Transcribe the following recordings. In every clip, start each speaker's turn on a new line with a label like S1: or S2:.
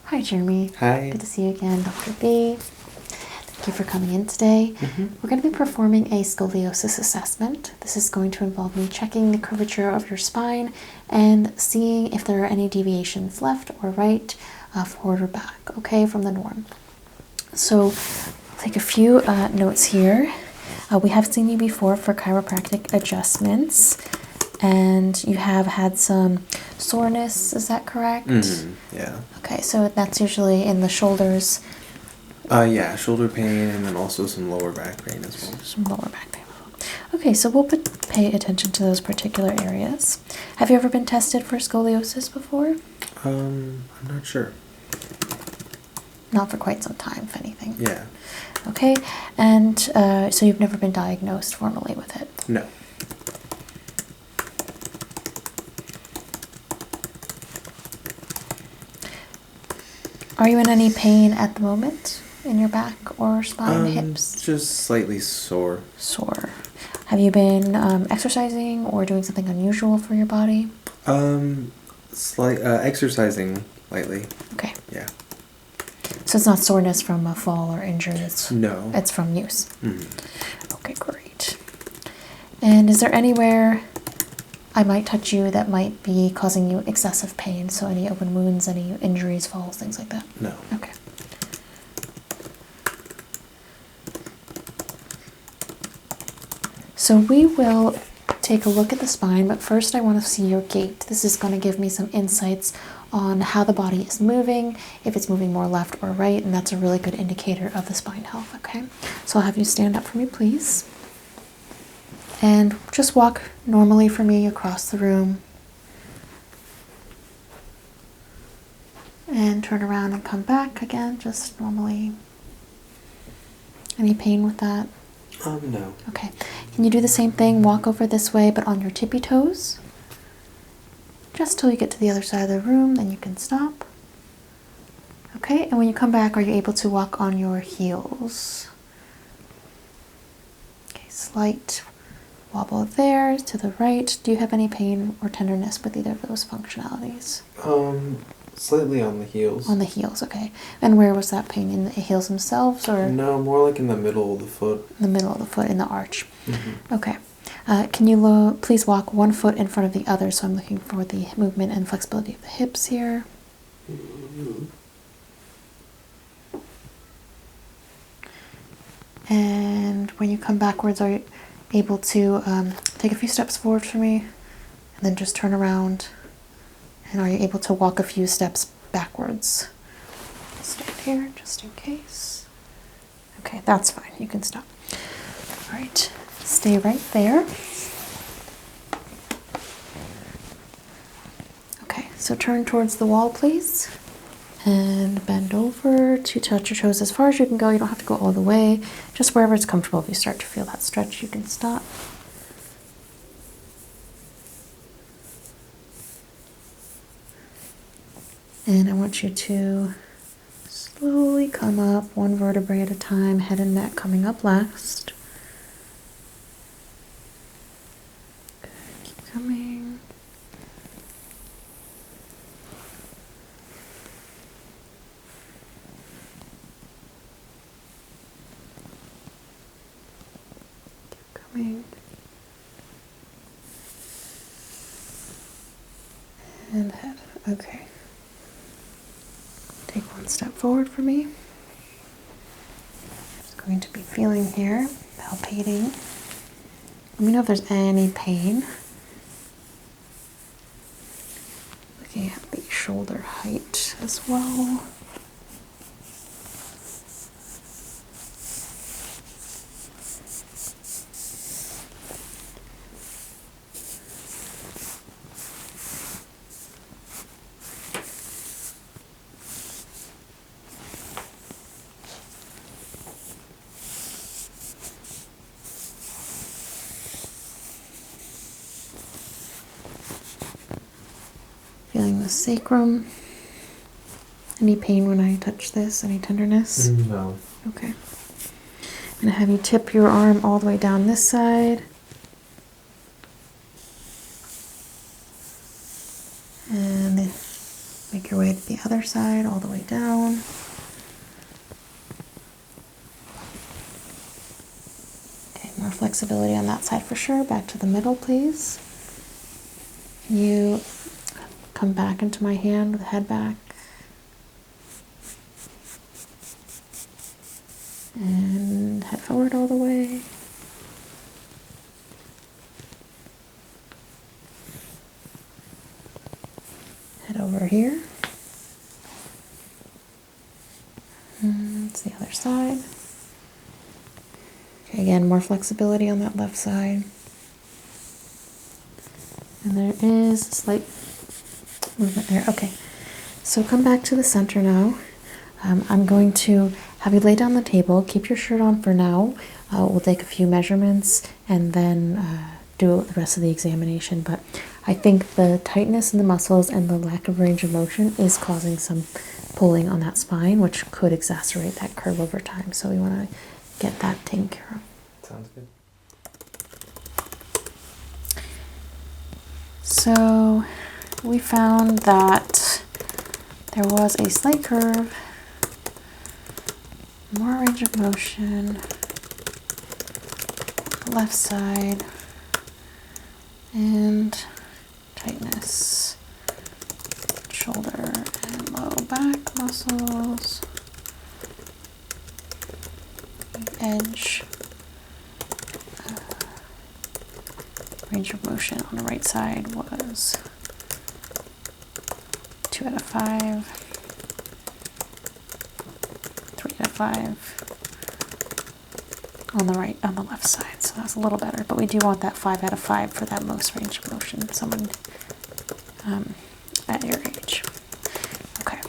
S1: Hi, Jeremy.
S2: Hi.
S1: Good to see you again, Dr. B. Thank you for coming in today. We're going to be performing a scoliosis assessment. This is going to involve me checking the curvature of your spine and seeing if there are any deviations left or right, forward or back, okay, from the norm. So I'll take a few notes here. We have seen you before for chiropractic adjustments, and you have had some soreness, is that correct?
S2: Yeah.
S1: Okay, so that's usually in the shoulders.
S2: Yeah, shoulder pain and then also some lower back pain as well.
S1: Some lower back pain. Okay, so we'll pay attention to those particular areas. Have you ever been tested for scoliosis before?
S2: I'm not sure.
S1: Not for quite some time, if anything.
S2: Yeah.
S1: Okay, and so you've never been diagnosed formally with it?
S2: No.
S1: Are you in any pain at the moment in your back or spine, hips?
S2: Just slightly sore.
S1: Sore. Have you been exercising or doing something unusual for your body?
S2: Exercising lightly.
S1: Okay.
S2: Yeah.
S1: So it's not soreness from a fall or injury?
S2: No.
S1: It's from use? Okay, great. And is there anywhere I might touch you that might be causing you excessive pain? So any open wounds, any injuries, falls, things like that?
S2: No.
S1: Okay. So we will take a look at the spine, but first I want to see your gait. This is going to give me some insights on how the body is moving, if it's moving more left or right, and that's a really good indicator of the spine health, okay? So I'll have you stand up for me, please. And just walk normally for me across the room. And turn around and come back again, just normally. Any pain with that?
S2: No.
S1: Okay. Can you do the same thing? Walk over this way, but on your tippy toes. Just till you get to the other side of the room, then you can stop. Okay, and when you come back, are you able to walk on your heels? Okay, slight wobble there to the right. Do you have any pain or tenderness with either of those functionalities?
S2: Slightly on the heels.
S1: On the heels, okay. And where was that pain? In the heels themselves, or?
S2: No, more like in the middle of the foot.
S1: In the middle of the foot, in the arch. Okay. Can you please walk one foot in front of the other? So I'm looking for the movement and flexibility of the hips here. And when you come backwards, are you able to take a few steps forward for me? And then just turn around. And are you able to walk a few steps backwards? Stand here just in case. Okay, that's fine. You can stop. All right. Stay right there. Okay, so turn towards the wall, please. And bend over to touch your toes as far as you can go. You don't have to go all the way. Just wherever it's comfortable. If you start to feel that stretch, you can stop. And I want you to slowly come up, one vertebrae at a time, head and neck coming up last. Good, keep coming. Keep coming. And head, okay. Take one step forward for me. Just going to be feeling here, palpating. Let me know if there's any pain. Looking at the shoulder height as well. Feeling the sacrum. Any pain when I touch this? Any tenderness?
S2: No.
S1: Okay. I'm going to have you tip your arm all the way down this side. And Make your way to the other side, all the way down. Okay, more flexibility on that side for sure. Back to the middle, please. You come back into my hand with the head back. And head forward all the way. Head over here. And it's the other side. Okay, again, more flexibility on that left side. And there is a slight movement there. Okay, so come back to the center now. I'm going to have you lay down the table. Keep your shirt on for now. We'll take a few measurements and then do the rest of the examination. But I think the tightness in the muscles and the lack of range of motion is causing some pulling on that spine, which could exacerbate that curve over time. So we want to get that taken care of.
S2: Sounds good.
S1: So we found that there was a slight curve, more range of motion, left side, and tightness, shoulder and low back muscles, edge, range of motion on the right side was 2 out of 5, 3 out of 5 on the left side, so that's a little better, but we do want that 5 out of 5 for that most range of motion, someone at your age. Okay.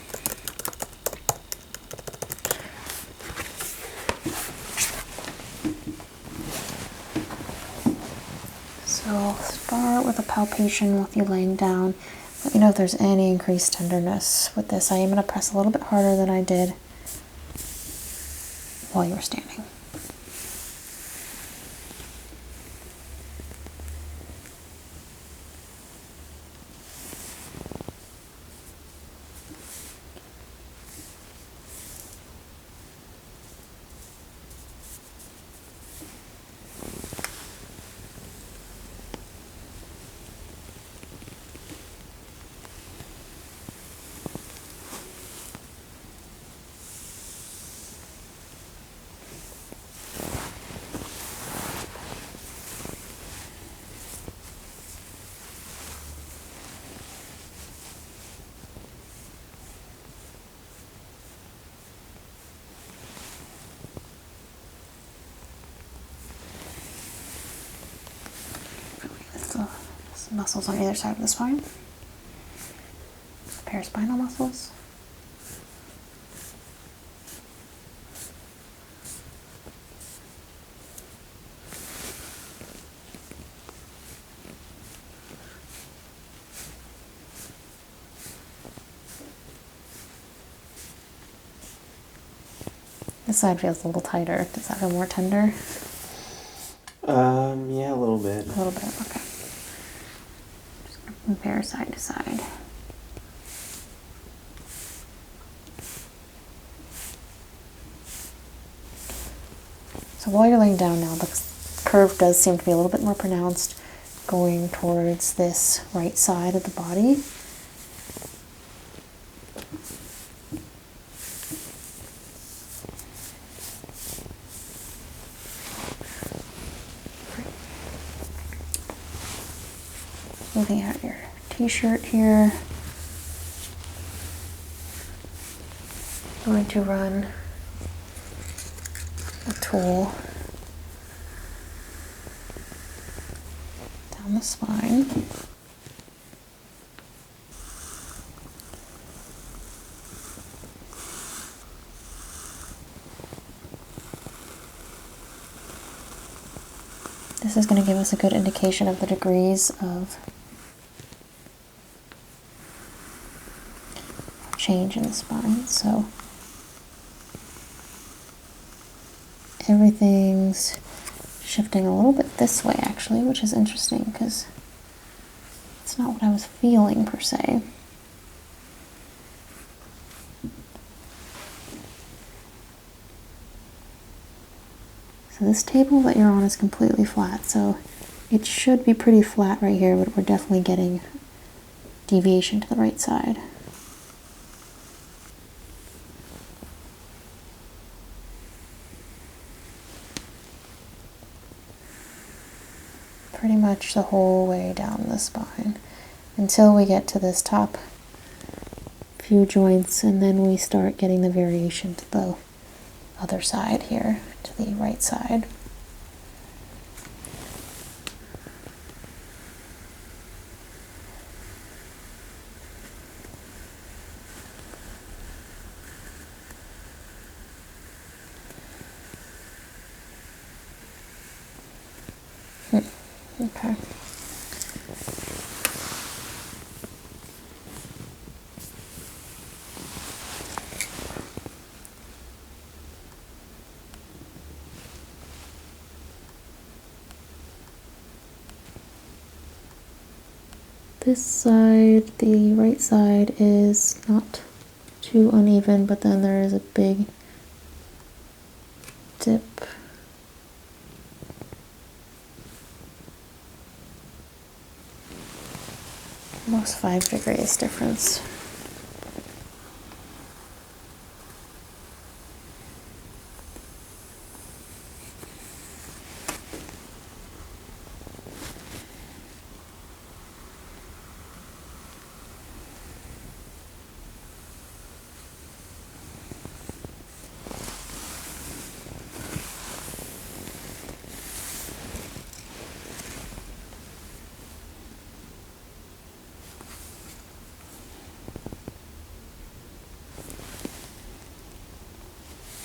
S1: So I'll start with a palpation with you laying down. Let me know if there's any increased tenderness with this. I am going to press a little bit harder than I did while you were standing. Muscles on either side of the spine, paraspinal muscles. This side feels a little tighter. Does that feel more tender?
S2: Yeah, a little bit.
S1: A little bit, okay. Compare side to side. So while you're laying down now, the curve does seem to be a little bit more pronounced going towards this right side of the body. Looking at your t-shirt here. I'm going to run a tool down the spine. This is going to give us a good indication of the degrees of change in the spine. So everything's shifting a little bit this way actually, which is interesting because it's not what I was feeling per se. So this table that you're on is completely flat, so it should be pretty flat right here, but we're definitely getting deviation to the right side. Pretty much the whole way down the spine until we get to this top few joints, and then we start getting the variation to the other side here, to the right side. Okay. This side, the right side, is not too uneven, but then there is a big dip. Almost 5 degrees difference.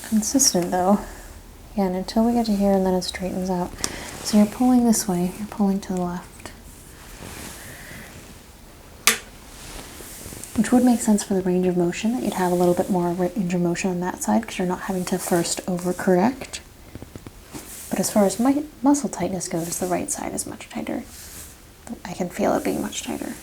S1: Consistent though. Again, until we get to here and then it straightens out. So you're pulling this way, you're pulling to the left. Which would make sense for the range of motion, that you'd have a little bit more range of motion on that side because you're not having to first overcorrect. But as far as muscle tightness goes, the right side is much tighter. I can feel it being much tighter.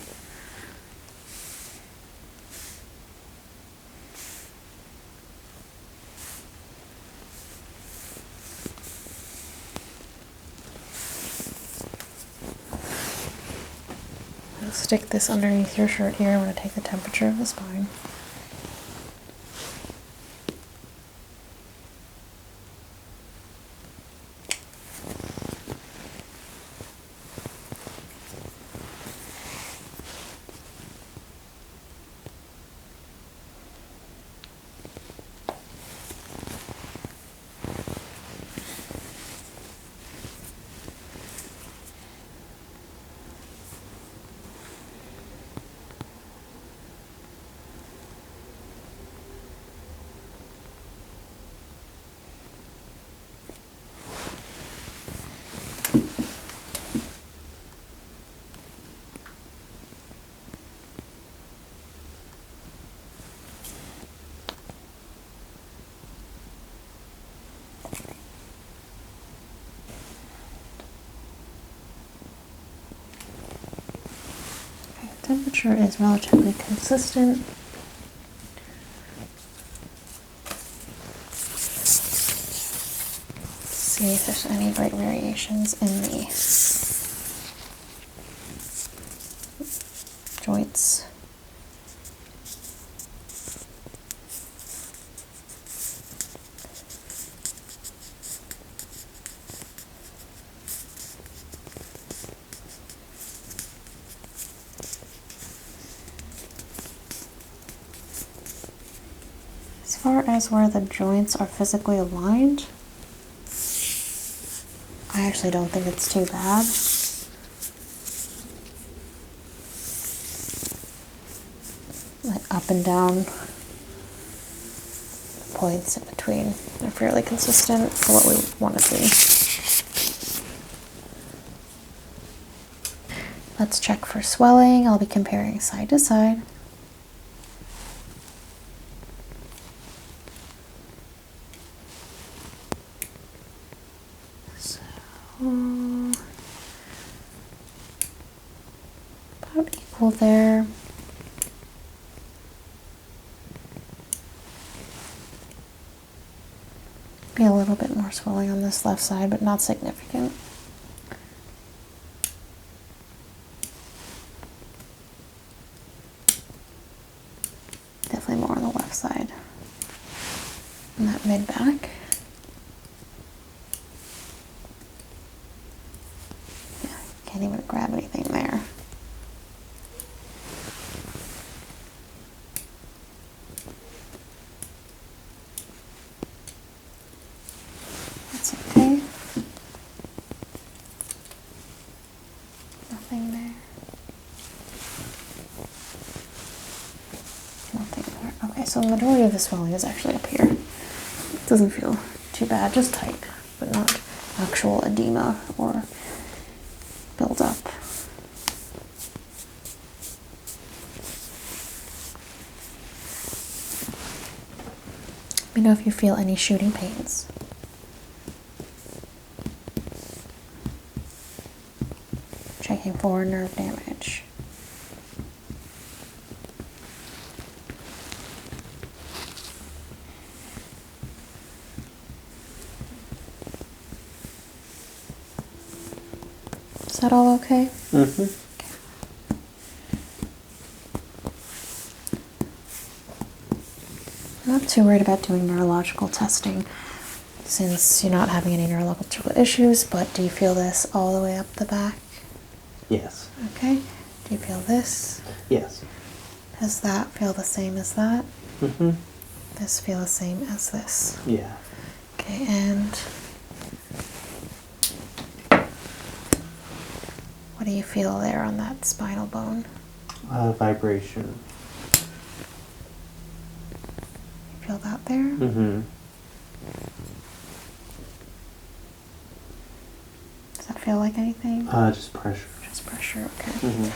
S1: Stick this underneath your shirt here. I'm going to take the temperature of the spine. Temperature is relatively consistent. See if there's any bright variations in the joints. As far as where the joints are physically aligned, I actually don't think it's too bad. Like up and down points in between are fairly consistent for what we want to see. Let's check for swelling. I'll be comparing side to side. About equal there. Be a little bit more more swelling on this left side, but not significant. Definitely more on the left side. And that mid-back. Yeah, can't even grab anything there. That's okay. Nothing there. Nothing there. Okay, so the majority of the swelling is actually up here. It doesn't feel too bad, just tight, but not actual edema or buildup. Let me know if you feel any shooting pains. Checking for nerve damage. Is that all okay?
S2: Mm-hmm.
S1: I'm not too worried about doing neurological testing since you're not having any neurological issues, but do you feel this all the way up the back?
S2: Yes.
S1: Okay. Do you feel this?
S2: Yes.
S1: Does that feel the same as that?
S2: Mm-hmm.
S1: This feel the same as this?
S2: Yeah.
S1: Okay, and what do you feel there on that spinal bone?
S2: Vibration.
S1: You feel that there?
S2: Mm-hmm.
S1: Does that feel like anything?
S2: Just pressure.
S1: Just pressure, okay.
S2: Mm-hmm.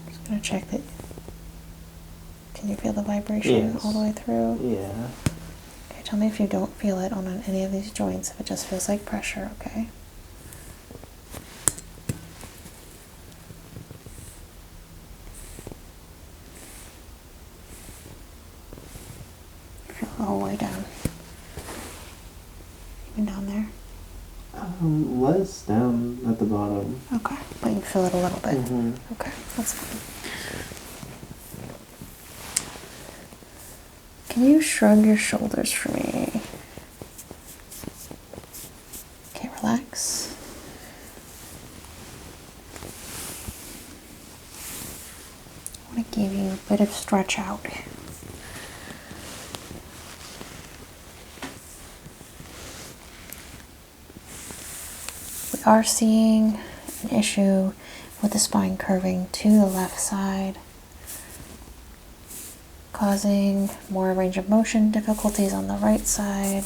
S1: Just gonna check that. Can you feel the vibration
S2: Yes.
S1: all the way through?
S2: Yeah.
S1: Okay, tell me if you don't feel it on any of these joints, if it just feels like pressure, okay? Feel the whole way down. Even down there?
S2: Less down at the bottom.
S1: Okay, but you feel it a little bit.
S2: Mm-hmm.
S1: Okay, that's fine. Can you shrug your shoulders for me? Okay, relax. I want to give you a bit of stretch out. We are seeing an issue with the spine curving to the left side, causing more range of motion difficulties on the right side.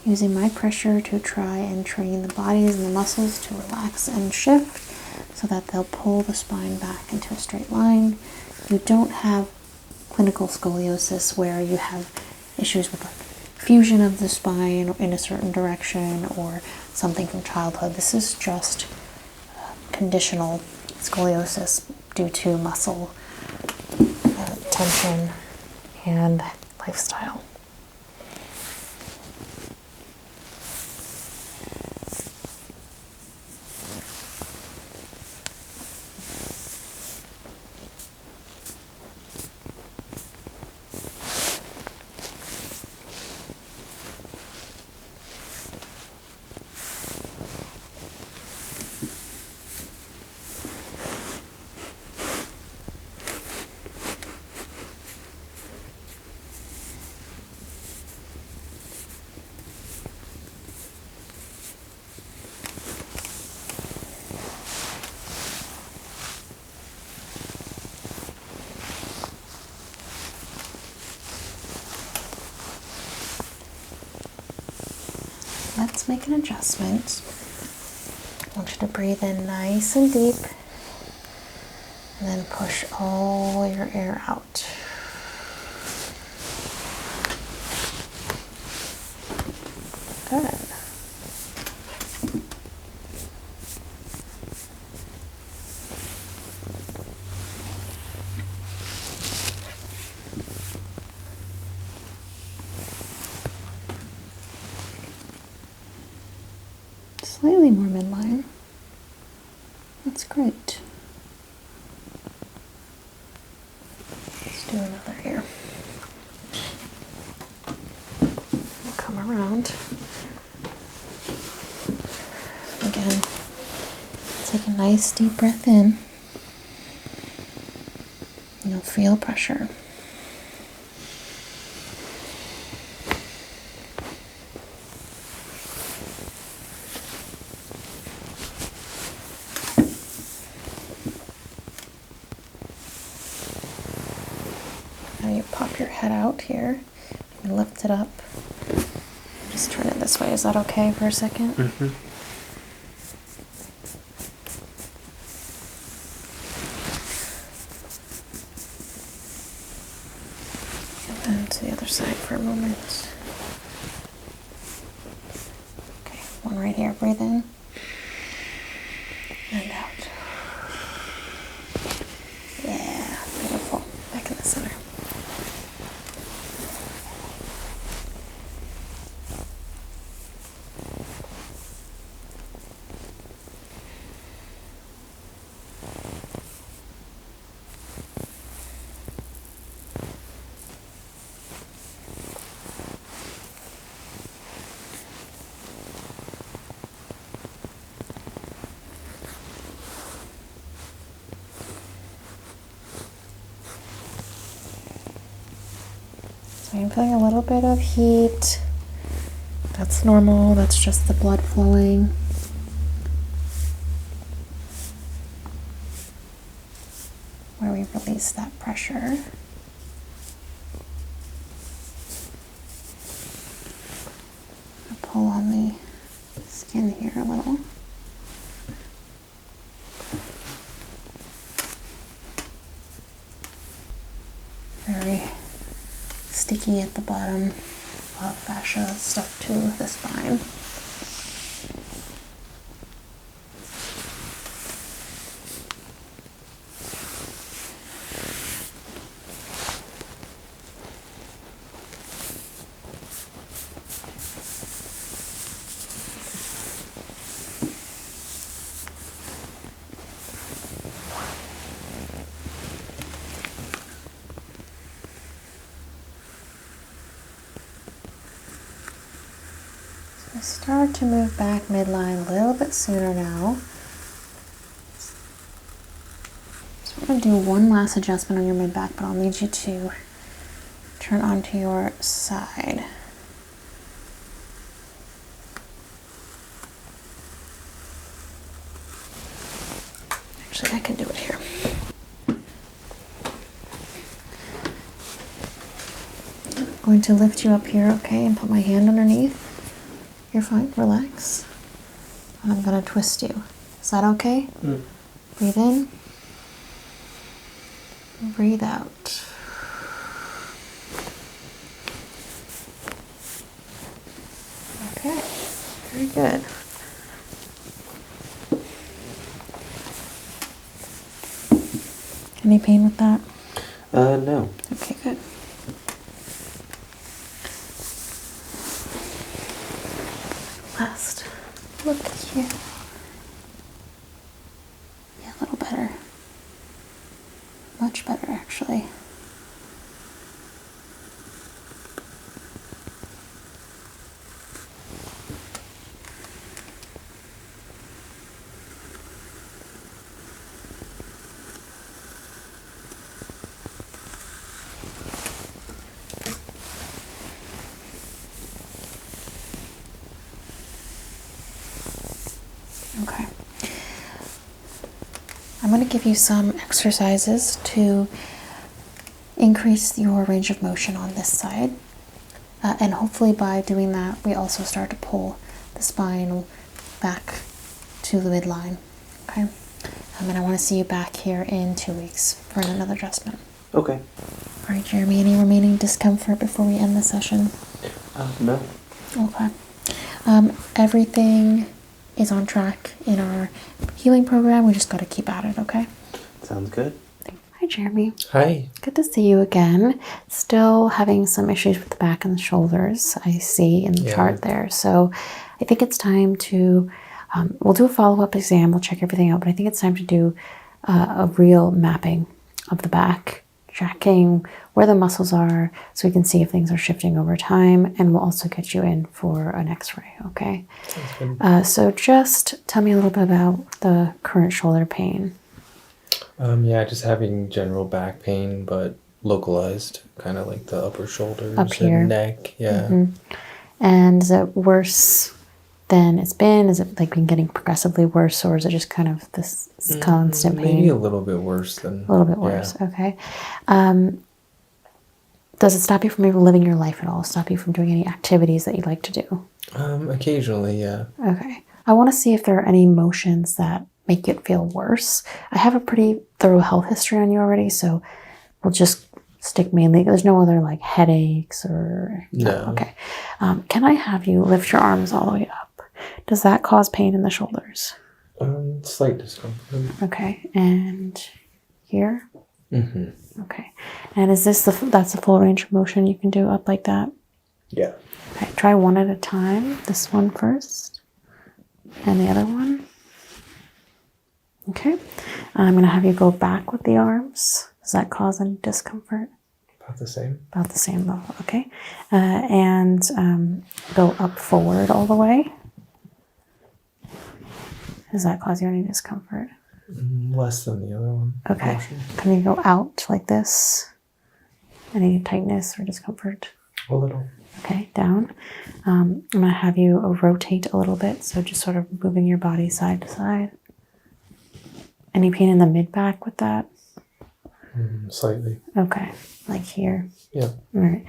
S1: Using my pressure to try and train the bodies and the muscles to relax and shift so that they'll pull the spine back into a straight line. You don't have clinical scoliosis where you have issues with like fusion of the spine in a certain direction or something from childhood. This is just conditional scoliosis due to muscle tension and lifestyle. let's make an adjustment. I want you to breathe in nice and deep, and then push all your air out. Good. Slightly more midline. That's great. Let's do another here. We'll come around. Again, take a nice deep breath in. You'll feel pressure. Now you pop your head out here and lift it up. Just turn it this way. Is that okay for a second?
S2: Mm-hmm.
S1: And then to the other side for a moment. Okay, one right here. Breathe in and out. Yeah, beautiful. Back in the center. So I'm feeling a little bit of heat. That's normal. That's just the blood flowing. Where we release that pressure. I'll pull on the skin here a little. Very sticky at the bottom. A lot of fascia stuck to the spine. Start to move back midline a little bit sooner now. So I'm going to do one last adjustment on your mid back, but I'll need you to turn onto your side. Actually, I can do it here. I'm going to lift you up here, okay, and put my hand underneath. You're fine, relax. And I'm gonna twist you. Is that okay?
S2: Mm.
S1: Breathe in. Breathe out. Okay, very good. Any pain with that?
S2: No.
S1: Okay, good. Last look at you. Yeah, a little better. Much better, actually. Okay. I'm going to give you some exercises to increase your range of motion on this side. And hopefully by doing that, we also start to pull the spine back to the midline. Okay. And I want to see you back here in 2 weeks for another adjustment.
S2: Okay.
S1: All right, Jeremy, any remaining discomfort before we end the session?
S2: No.
S1: Okay. Everything is on track in our healing program. We just got to keep at it, okay?
S2: Sounds good.
S1: Hi, Jeremy.
S3: Hi.
S1: Good to see you again. Still having some issues with the back and the shoulders, I see in the chart there. So I think it's time to, we'll do a follow-up exam. We'll check everything out, but I think it's time to do a real mapping of the back, checking where the muscles are so we can see if things are shifting over time, and we'll also get you in for an x-ray, okay?
S3: Sounds good.
S1: So just tell me a little bit about the current shoulder pain.
S3: Yeah, just having general back pain, but localized, kind of like the upper shoulders
S1: Up here.
S3: and neck. Yeah.
S1: Mm-hmm. And is it worse than it's been? Is it like been getting progressively worse, or is it just kind of this constant pain?
S3: Maybe a little bit worse than.
S1: A little bit worse. Yeah. Okay. Does it stop you from even living your life at all? Stop you from doing any activities that you like to do?
S3: Occasionally, yeah.
S1: Okay. I want to see if there are any emotions that make it feel worse. I have a pretty thorough health history on you already, so we'll just stick mainly. There's no other like headaches or.
S3: No.
S1: Okay. Can I have you lift your arms all the way up? Does that cause pain in the shoulders?
S3: Slight discomfort.
S1: Okay. And here?
S3: Mm-hmm.
S1: Okay. And is this that's the full range of motion you can do up like that?
S3: Yeah.
S1: Okay. Try one at a time. This one first. And the other one. Okay. I'm going to have you go back with the arms. Does that cause any discomfort?
S3: About the same.
S1: About the same level. Okay. And go up forward all the way. Does that cause you any discomfort?
S3: Less than the other one.
S1: Okay.
S3: Motion.
S1: Can you go out like this? Any tightness or discomfort?
S3: A little.
S1: Okay, down. I'm going to have you rotate a little bit, so just sort of moving your body side to side. Any pain in the mid-back with that?
S3: Slightly.
S1: Okay, like here.
S3: Yeah.
S1: All right.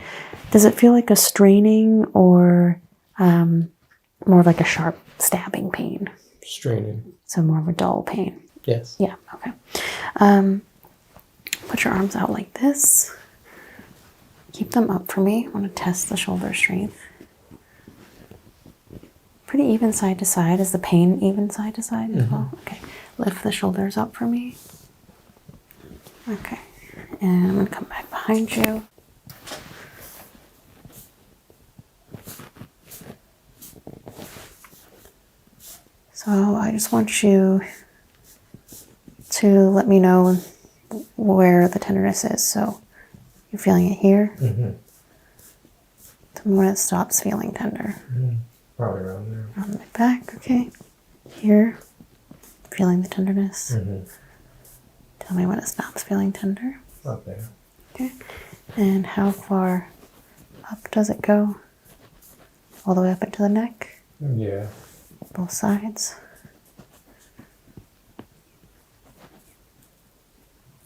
S1: Does it feel like a straining or more of like a sharp stabbing pain?
S3: Straining.
S1: So more of a dull pain?
S3: Yes.
S1: Yeah, okay. Put your arms out like this. Keep them up for me. I want to test the shoulder strength. Pretty even side to side. Is the pain even side to side as well? Okay. Lift the shoulders up for me. Okay. And I'm going to come back behind you. So I just want you to let me know where the tenderness is. So you're feeling it here?
S3: Mm-hmm.
S1: Tell me when it stops feeling tender.
S3: Probably around there.
S1: Around my back, okay. Here, feeling the tenderness. Tell me when it stops feeling tender.
S3: Up there.
S1: Okay. And how far up does it go? All the way up into the neck?
S3: Yeah.
S1: Both sides?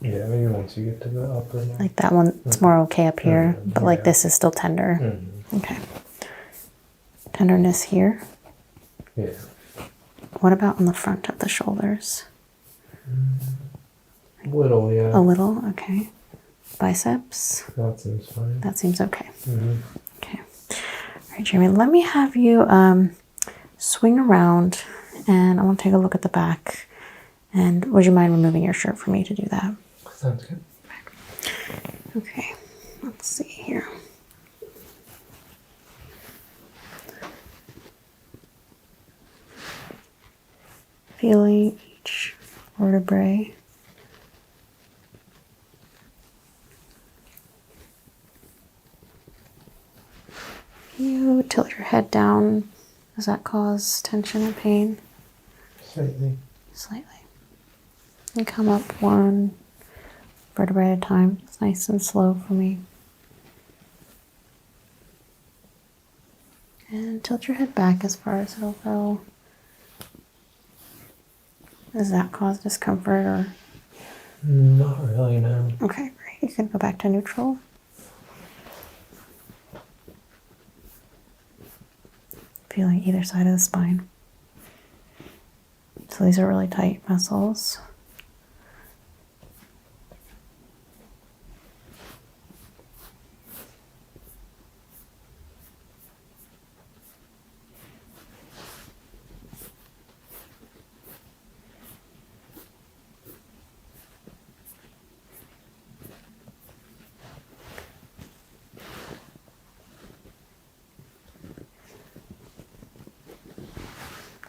S3: Yeah, maybe once you get to the upper neck.
S1: Like that one, it's more okay up here, but like
S3: Yeah.
S1: this is still tender.
S3: Mm-hmm.
S1: Okay. Tenderness here.
S3: Yeah.
S1: What about on the front of the shoulders?
S3: Little, yeah.
S1: A little, okay. Biceps?
S3: That seems fine.
S1: That seems okay.
S3: Mm-hmm.
S1: Okay. All right, Jeremy, let me have you swing around, and I want to take a look at the back. And would you mind removing your shirt for me to do that?
S3: Sounds good.
S1: Okay, let's see here. Feeling each vertebrae. You tilt your head down. Does that cause tension or pain?
S3: Slightly.
S1: Slightly. And come up one vertebrae at a time. It's nice and slow for me. And tilt your head back as far as it'll go. Does that cause discomfort or?
S3: Not really, no.
S1: Okay, great. You can go back to neutral. feeling either side of the spine. So these are really tight muscles.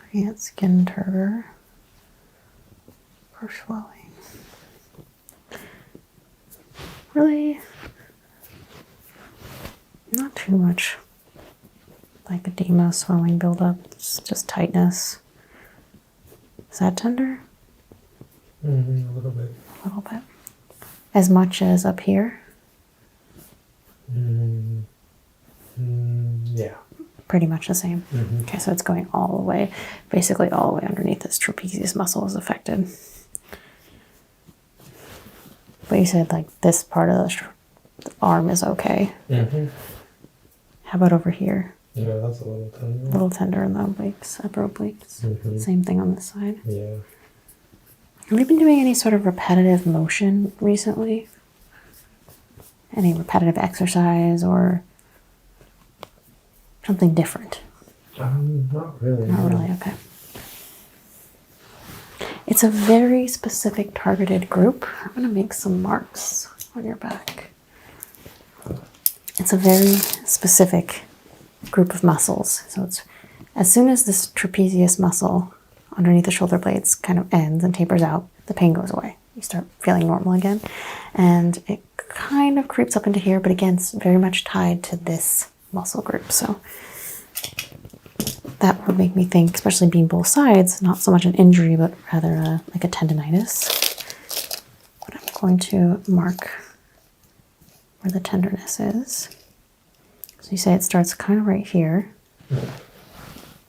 S1: Create skin turgor for swelling. Really not too much like edema, swelling buildup. It's just tightness. Is that tender?
S3: A little bit.
S1: A little bit. As much as up here?
S3: Yeah.
S1: Pretty much the same. Okay, so it's going all the way, basically all the way underneath this trapezius muscle is affected. But you said like this part of the arm is okay. How about over here?
S3: Yeah, that's a little tender.
S1: A little tender in the obliques, upper obliques. Same thing on this side.
S3: Yeah.
S1: Have you been doing any sort of repetitive motion recently? Any repetitive exercise or something different?
S3: Not really.
S1: Not really, okay. It's a very specific targeted group. I'm going to make some marks on your back. It's a very specific group of muscles. So it's as soon as this trapezius muscle underneath the shoulder blades kind of ends and tapers out, the pain goes away. You start feeling normal again. And it kind of creeps up into here, but again, it's very much tied to this muscle group. So that would make me think, especially being both sides, not so much an injury, but rather like a tendonitis. But I'm going to mark where the tenderness is. So you say it starts kind of right here.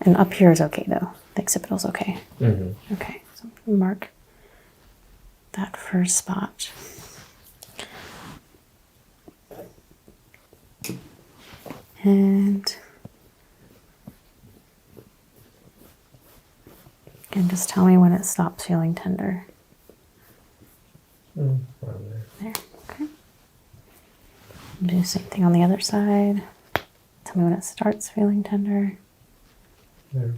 S1: And up here is okay though. The occipital's okay. Okay, so mark that first spot. And again, just tell me when it stops feeling tender.
S3: Around
S1: There, okay. Do the same thing on the other side. Tell me when it starts feeling tender.
S3: there.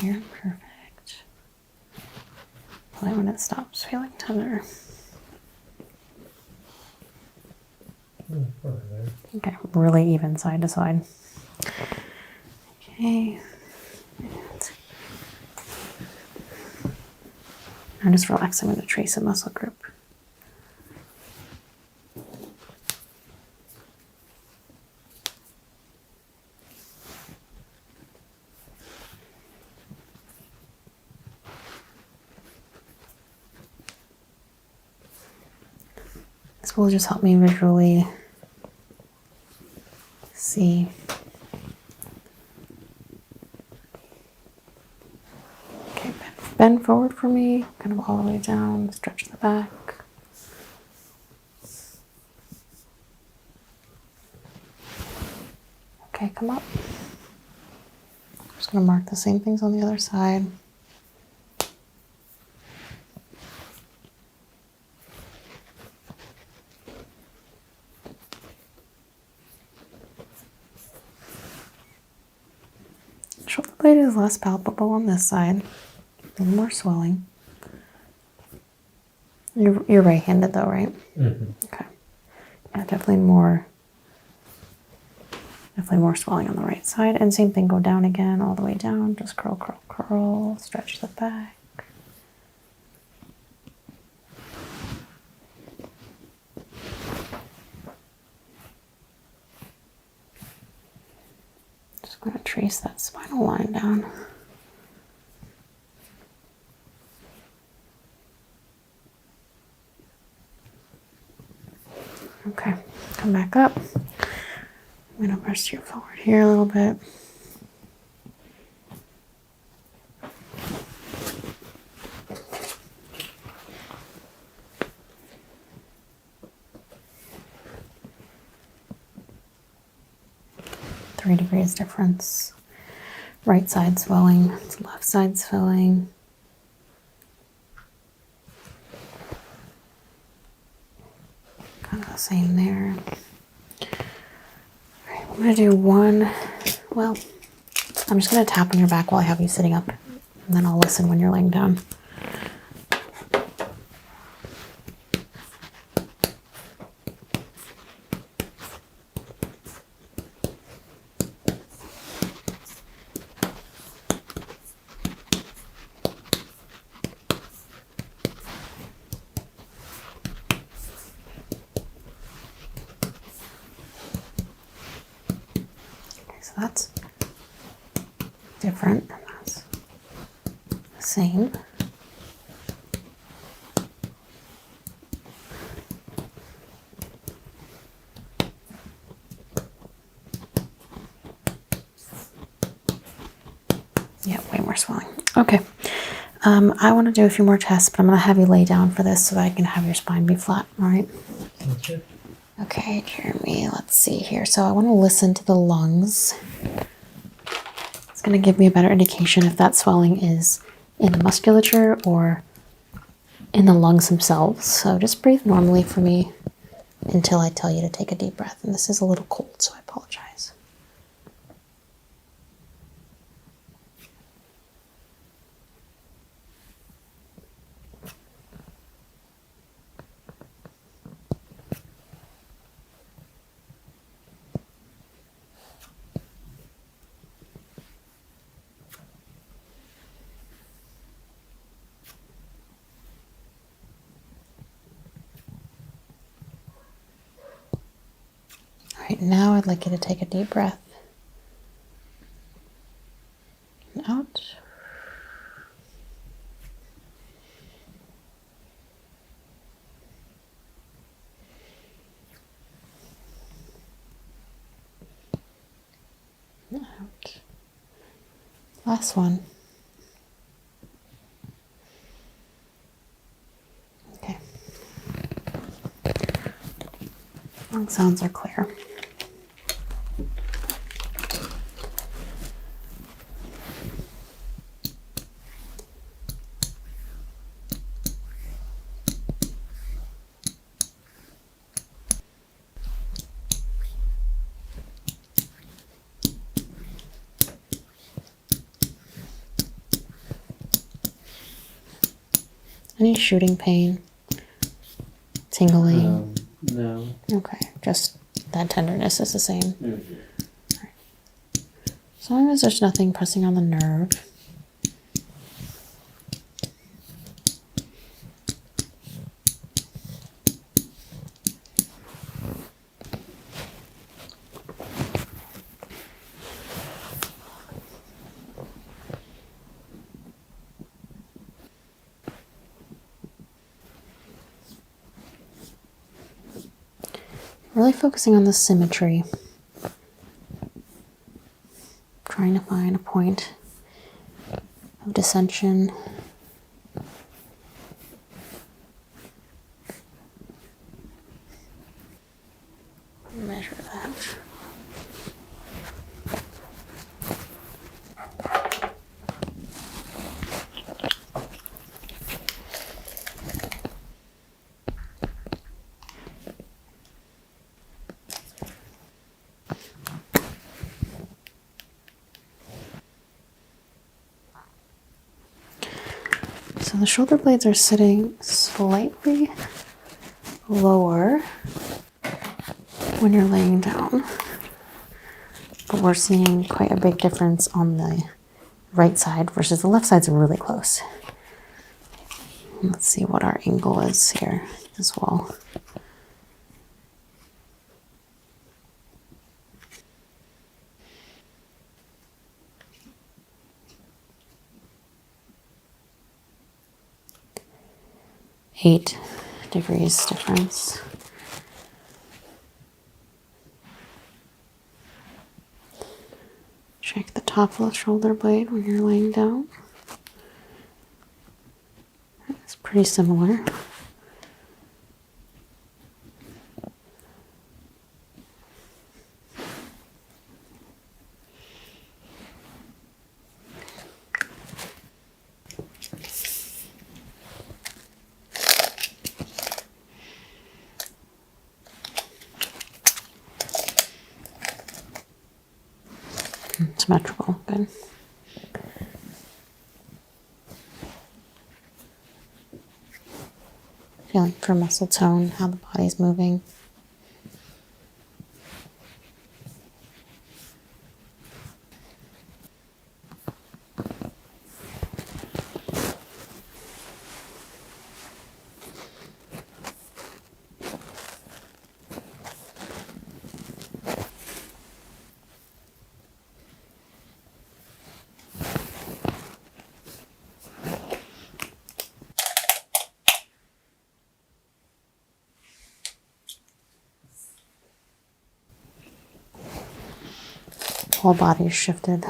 S1: Here, perfect. Tell me when it stops feeling tender.
S3: Around there.
S1: Okay, really even side to side. Okay. And I'm just relaxing with a trace of muscle group. This will just help me visually see. Okay, bend forward for me, kind of all the way down, stretch the back. Okay, come up. I'm just going to mark the same things on the other side. Shoulder blade is less palpable on this side. A little more swelling. You're right-handed though, right? Okay. Yeah, definitely more swelling on the right side. And same thing, go down again, all the way down. Just curl, curl, curl. Stretch the back. Just going to trace that spinal line down. Okay, come back up. I'm going to press you forward here a little bit. Three degrees difference. right side swelling, it's left side swelling. Kind of the same there. All right, I'm gonna do one. Well, I'm just gonna tap on your back while I have you sitting up, and then I'll listen when you're laying down. So that's different. That's the same. Yeah, way more swelling. Okay. I want to do a few more tests, but I'm going to have you lay down for this so that I can have your spine be flat. All right?
S3: Okay.
S1: Okay, Jeremy, let's see here. So I want to listen to the lungs. It's going to give me a better indication if that swelling is in the musculature or in the lungs themselves. So just breathe normally for me until I tell you to take a deep breath. And this is a little cold, so I apologize. All right, now I'd like you to take a deep breath. And out. And out. Last one. Okay. Lung sounds are clear. Any shooting pain? Tingling?
S3: No.
S1: Okay, just that tenderness is the same.
S3: Mm-hmm.
S1: Right. As long as there's nothing pressing on the nerve. Really focusing on the symmetry. Trying to find a point of dissension. Measure that. So the shoulder blades are sitting slightly lower when you're laying down, but we're seeing quite a big difference on the right side versus the left side's really close. Let's see what our angle is here as well. Eight degrees difference. Check the top of the shoulder blade when you're laying down. It's pretty similar. Symmetrical. Good. Feeling for muscle tone, how the body's moving. Whole body is shifted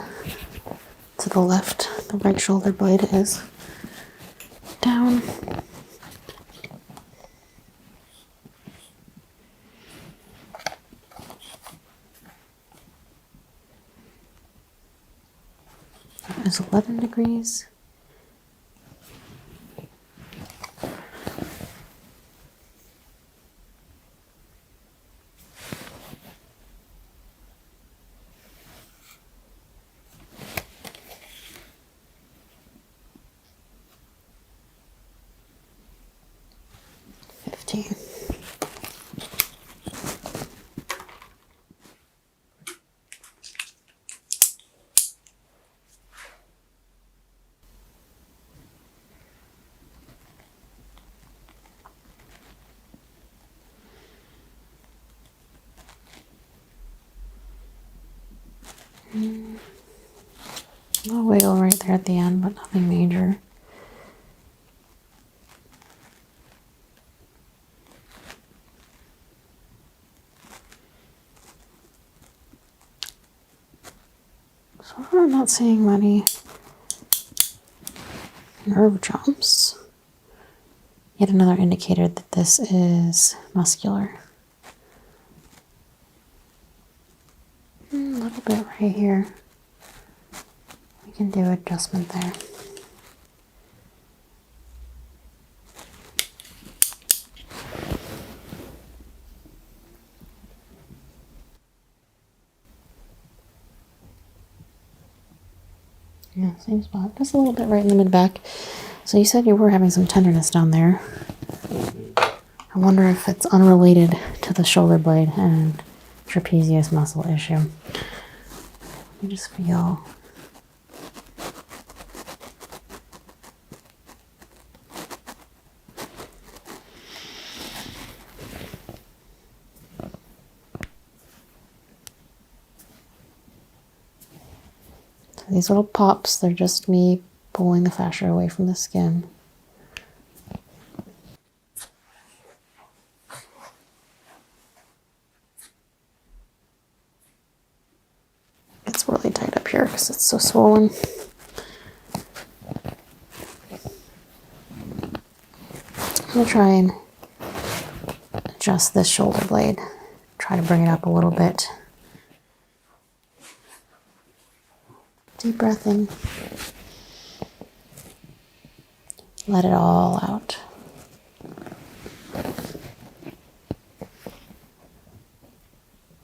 S1: to the left. The right shoulder blade is down. That is 11 degrees. A little wiggle right there at the end, but nothing major. So I'm not seeing many nerve jumps. Yet another indicator that this is muscular. A little bit right here. We can do adjustment there. Yeah, same spot. Just a little bit right in the mid-back. So you said you were having some tenderness down there. I wonder if it's unrelated to the shoulder blade and trapezius muscle issue. Let me just feel. So these little pops, they're just me pulling the fascia away from the skin. It's really tight up here because it's so swollen. I'm going to try and adjust this shoulder blade. Try to bring it up a little bit. Deep breath in. Let it all out.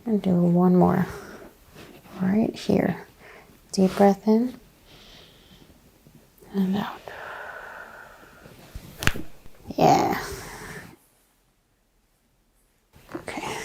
S1: And do one more. Right here. Deep breath in and out. Yeah. Okay.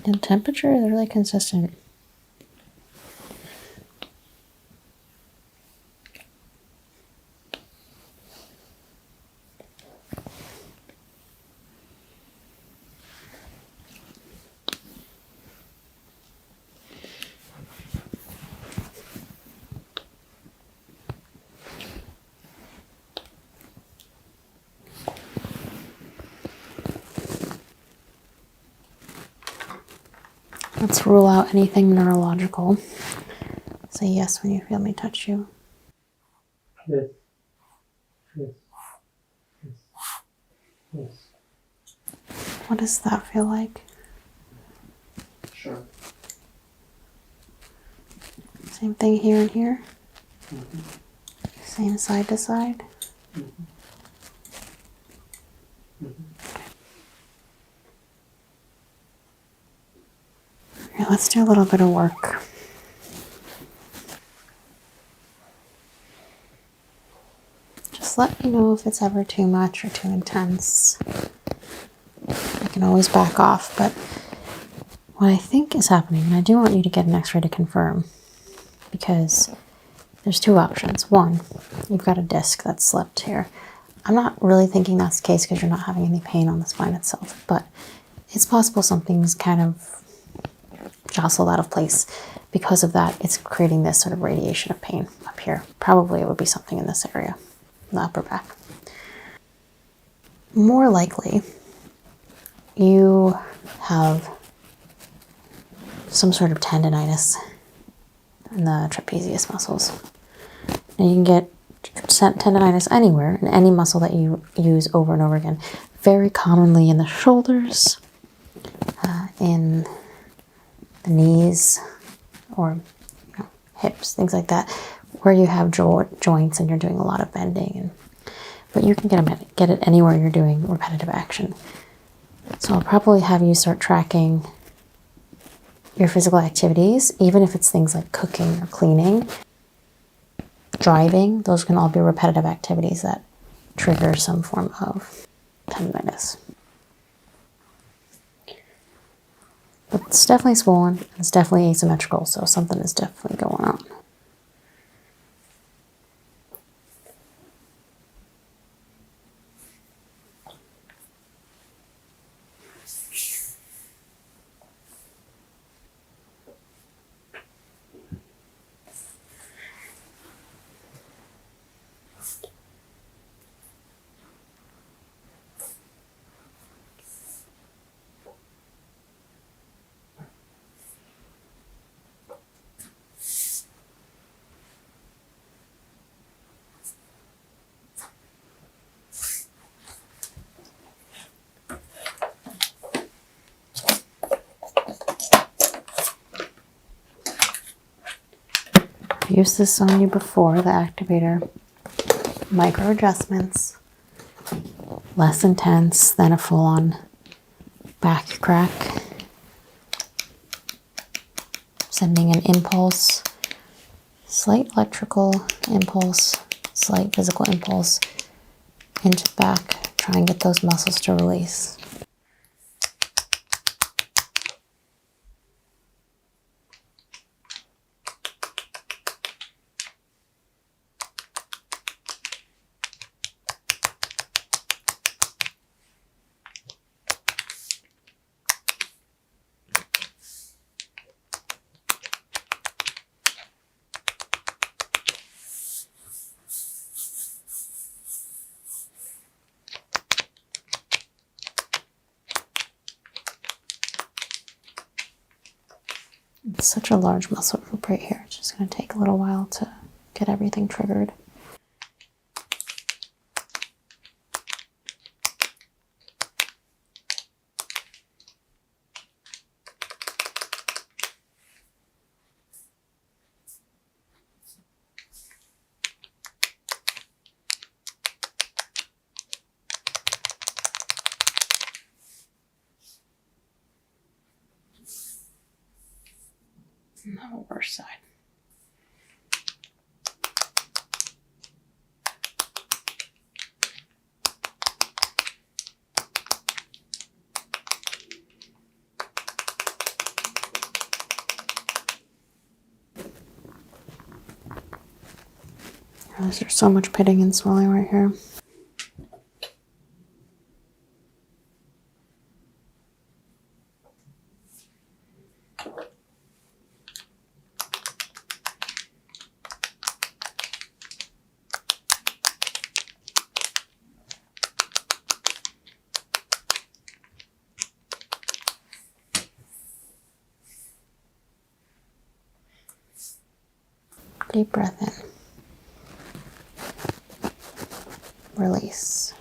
S1: And temperature is really consistent. Let's rule out anything neurological. Say yes when you feel me touch you.
S3: Yes. Yes. Yes. Yes.
S1: What does that feel like?
S3: Sure.
S1: Same thing here and here?
S3: Mm-hmm.
S1: Same side to side?
S3: Mm-hmm. Mm-hmm.
S1: Okay, let's do a little bit of work. Just let me know if it's ever too much or too intense. I can always back off, but what I think is happening, and I do want you to get an x-ray to confirm, because there's two options. One, you've got a disc that's slipped here. I'm not really thinking that's the case because you're not having any pain on the spine itself, but it's possible something's kind of jostled out of place. Because of that, it's creating this sort of radiation of pain up here. Probably it would be something in this area, the upper back. More likely, you have some sort of tendonitis in the trapezius muscles. And you can get tendonitis anywhere, in any muscle that you use over and over again. Very commonly in the shoulders, in the knees, or hips, things like that, where you have joints and you're doing a lot of bending. But you can get it anywhere you're doing repetitive action. So I'll probably have you start tracking your physical activities, even if it's things like cooking or cleaning, driving. Those can all be repetitive activities that trigger some form of tendonitis. But it's definitely swollen. It's definitely asymmetrical, so something is definitely going on. I've used this on you before, the activator. Micro adjustments, less intense than a full-on back crack. Sending an impulse, slight electrical impulse, slight physical impulse into the back. Try and get those muscles to release. It's such a large muscle group right here. It's just going to take a little while to get everything triggered. Not the worst side. There's so much pitting and swelling right here. Deep breath in. Release.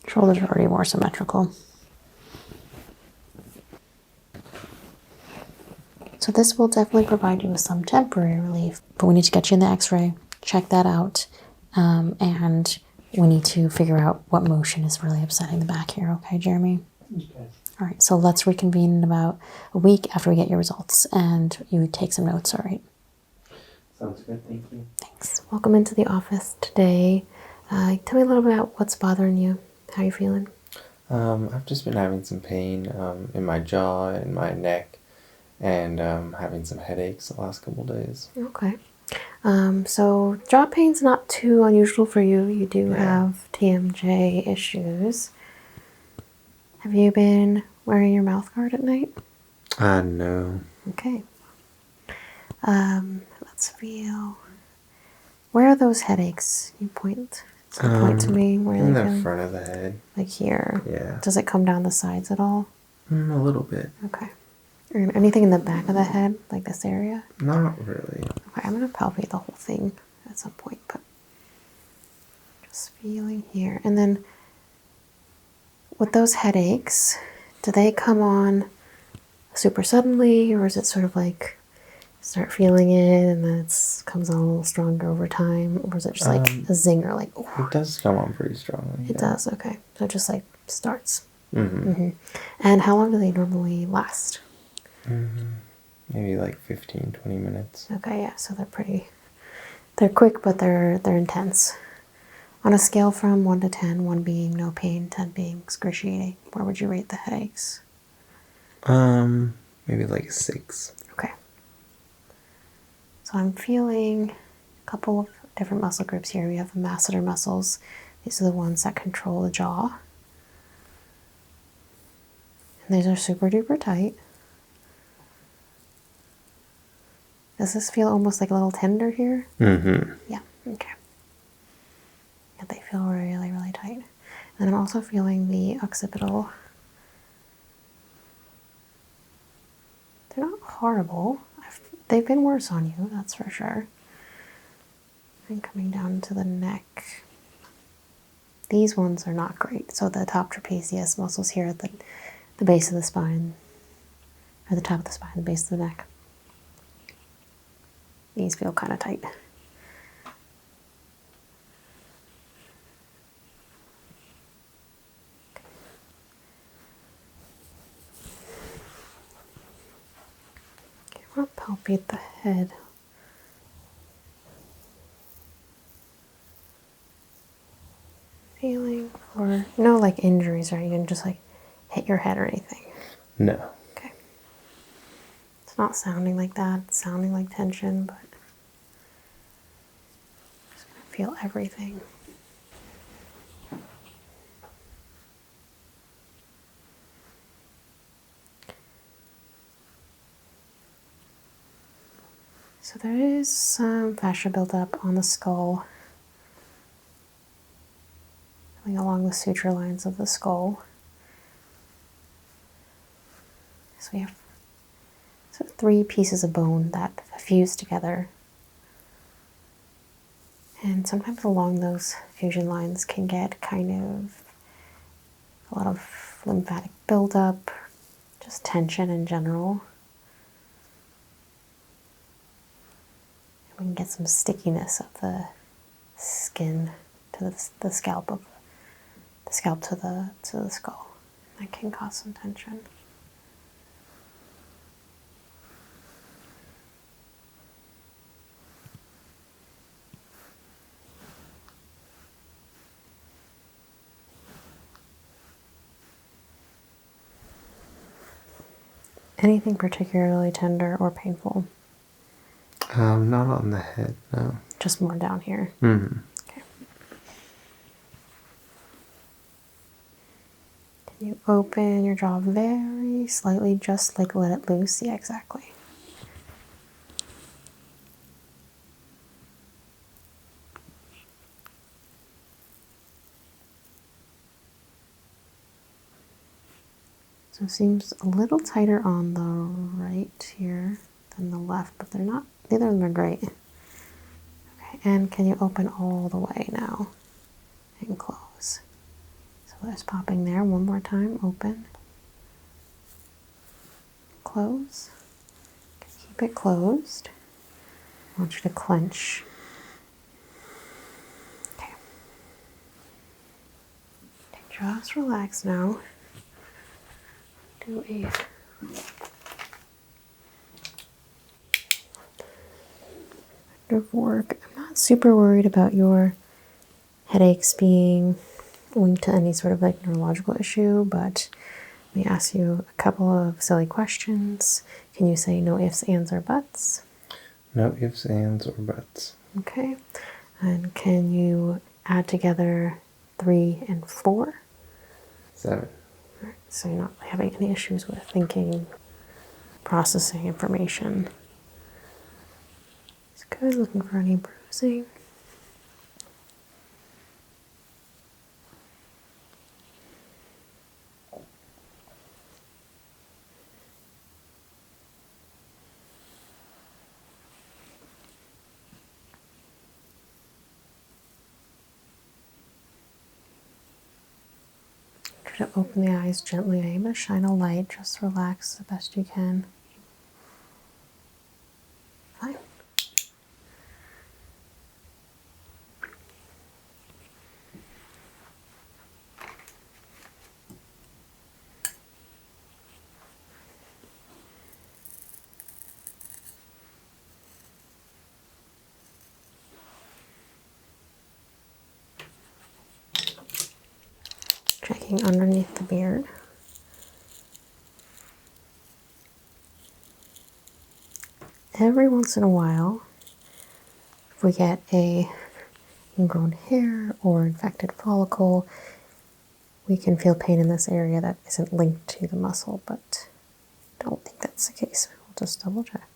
S1: Shoulders are already more symmetrical. So this will definitely provide you with some temporary relief, but we need to get you in the x-ray, check that out, and we need to figure out what motion is really upsetting the back here, okay, Jeremy?
S3: Okay.
S1: All right, so let's reconvene in about a week after we get your results, and you take some notes, all right?
S3: Sounds good, thank you.
S1: Thanks. Welcome into the office today. Tell me a little bit about what's bothering you. How are you feeling?
S3: I've just been having some pain in my jaw and my neck, and having some headaches the last couple days.
S1: Okay. So jaw pain's not too unusual for you. You do have TMJ issues. Have you been wearing your mouth guard at night?
S3: No.
S1: Okay. Let's feel. Where are those headaches? You point. So point to me. Where
S3: In
S1: they
S3: the
S1: feel?
S3: front of the head.
S1: Like here.
S3: Yeah.
S1: Does it come down the sides at all?
S3: A little bit.
S1: Okay. Or anything in the back of the head, like this area?
S3: Not really.
S1: Okay, I'm gonna palpate the whole thing at some point, but just feeling here. And then with those headaches, do they come on super suddenly, or is it sort of like start feeling it and then it comes on a little stronger over time, or is it just like a zinger, like ooh?
S3: It does come on pretty strongly.
S1: It does, okay. So it just like starts.
S3: Mm-hmm.
S1: And how long do they normally last?
S3: Maybe like 15, 20 minutes.
S1: Okay, yeah, so they're quick, but they're intense. On a scale from 1 to 10, 1 being no pain, 10 being excruciating, where would you rate the headaches?
S3: Maybe like a 6.
S1: Okay. So I'm feeling a couple of different muscle groups here. We have the masseter muscles. These are the ones that control the jaw. And these are super duper tight. Does this feel almost like a little tender here?
S3: Mm-hmm.
S1: Yeah, okay. Yeah, they feel really, really tight. And I'm also feeling the occipital. They're not horrible. They've been worse on you, that's for sure. And coming down to the neck. These ones are not great. So the top trapezius muscles here at the base of the spine, or the top of the spine, the base of the neck. These feel kind of tight. Okay, I want to palpate the head. Feeling for no like injuries, or you can just like hit your head or anything.
S3: No.
S1: Okay. It's not sounding like that. It's sounding like tension, but just gonna feel everything. So there is some fascia built up on the skull, going along the suture lines of the skull. So we have sort of 3 pieces of bone that fuse together. And sometimes along those fusion lines can get kind of a lot of lymphatic buildup, just tension in general. We can get some stickiness of the skin to the scalp of the scalp to the skull. That can cause some tension. Anything particularly tender or painful?
S3: Not on the head, no.
S1: Just more down here.
S3: Mm-hmm.
S1: Okay. Can you open your jaw very slightly, just like let it loose? Yeah, exactly. So it seems a little tighter on the right here than the left, but they're not, neither of them are great. Okay, and can you open all the way now and close? So there's popping there. One more time, open, close. Keep it closed. I want you to clench. Okay. Just relax now. Do a of work. I'm not super worried about your headaches being linked to any sort of like neurological issue, but let me ask you a couple of silly questions. Can you say no ifs, ands, or buts?
S3: No ifs, ands, or buts.
S1: Okay. And can you add together 3 and 4?
S3: 7.
S1: All right. So you're not having any issues with thinking, processing information. It's good. Looking for any bruising. Try to open the eyes gently. I'm going to shine a light. Just relax the best you can. Fine. Checking underneath the beard. Every once in a while, if we get a ingrown hair or infected follicle, we can feel pain in this area that isn't linked to the muscle, but I don't think that's the case. We'll just double check.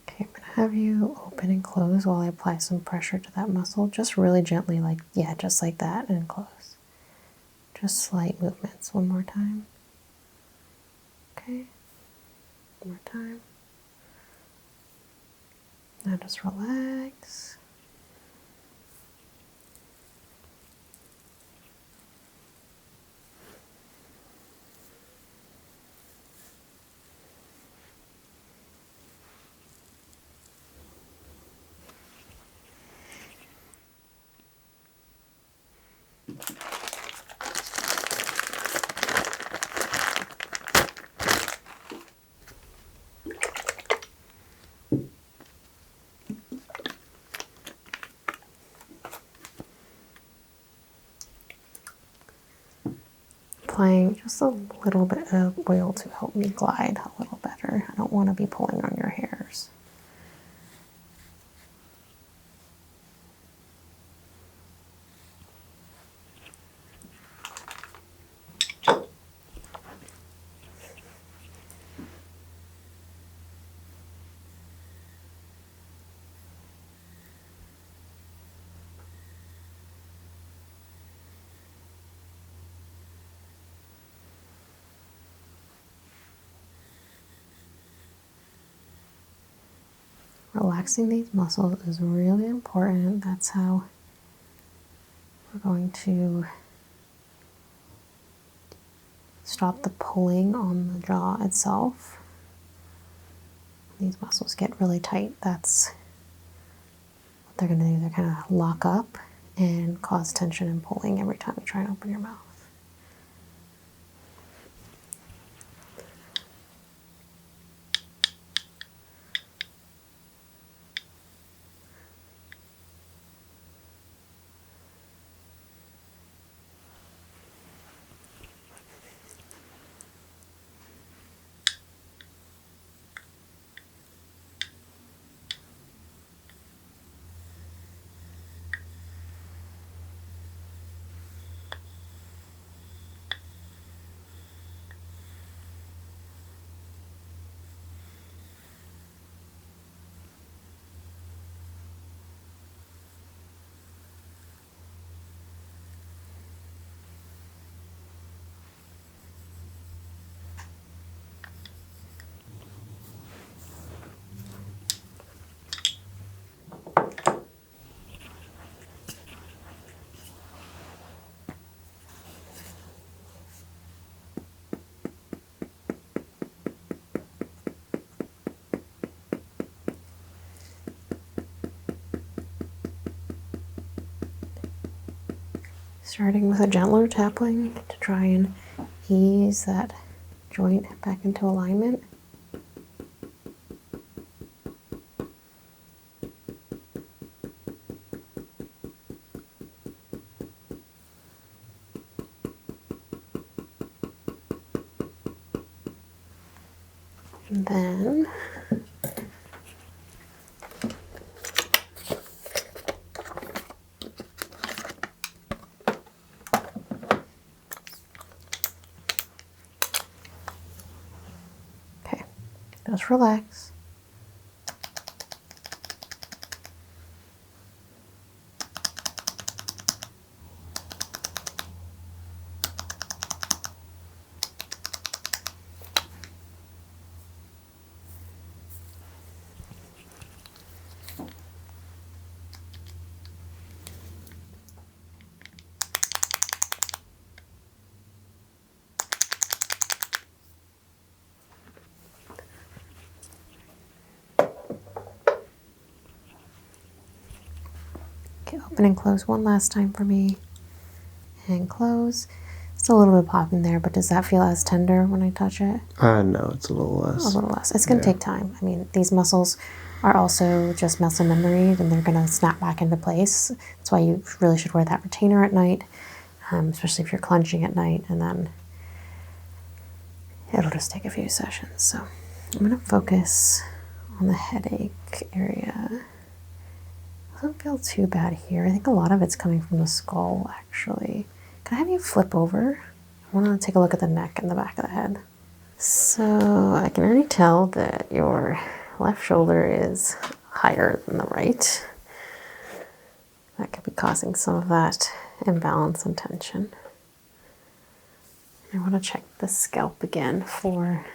S1: Okay, I'm going to have you open and close while I apply some pressure to that muscle. Just really gently, like, yeah, just like that, and close. Just slight movements. One more time. Okay. One more time. Now just relax. Applying just a little bit of oil to help me glide a little better. I don't want to be pulling on your hairs. Relaxing these muscles is really important. That's how we're going to stop the pulling on the jaw itself. These muscles get really tight. That's what they're going to do. They're going to lock up and cause tension and pulling every time you try and open your mouth. Starting with a gentler tapping to try and ease that joint back into alignment. And then just relax. Okay, open and close one last time for me. And close. Still a little bit popping there, but does that feel as tender when I touch it?
S3: No, it's a little less.
S1: A little less. It's going to take time. I mean, these muscles are also just muscle memory, and they're going to snap back into place. That's why you really should wear that retainer at night, especially if you're clenching at night, and then it'll just take a few sessions. So I'm going to focus on the headache area. Doesn't feel too bad here. I think a lot of it's coming from the skull, actually. Can I have you flip over? I want to take a look at the neck and the back of the head. So I can already tell that your left shoulder is higher than the right. That could be causing some of that imbalance and tension. I want to check the scalp again for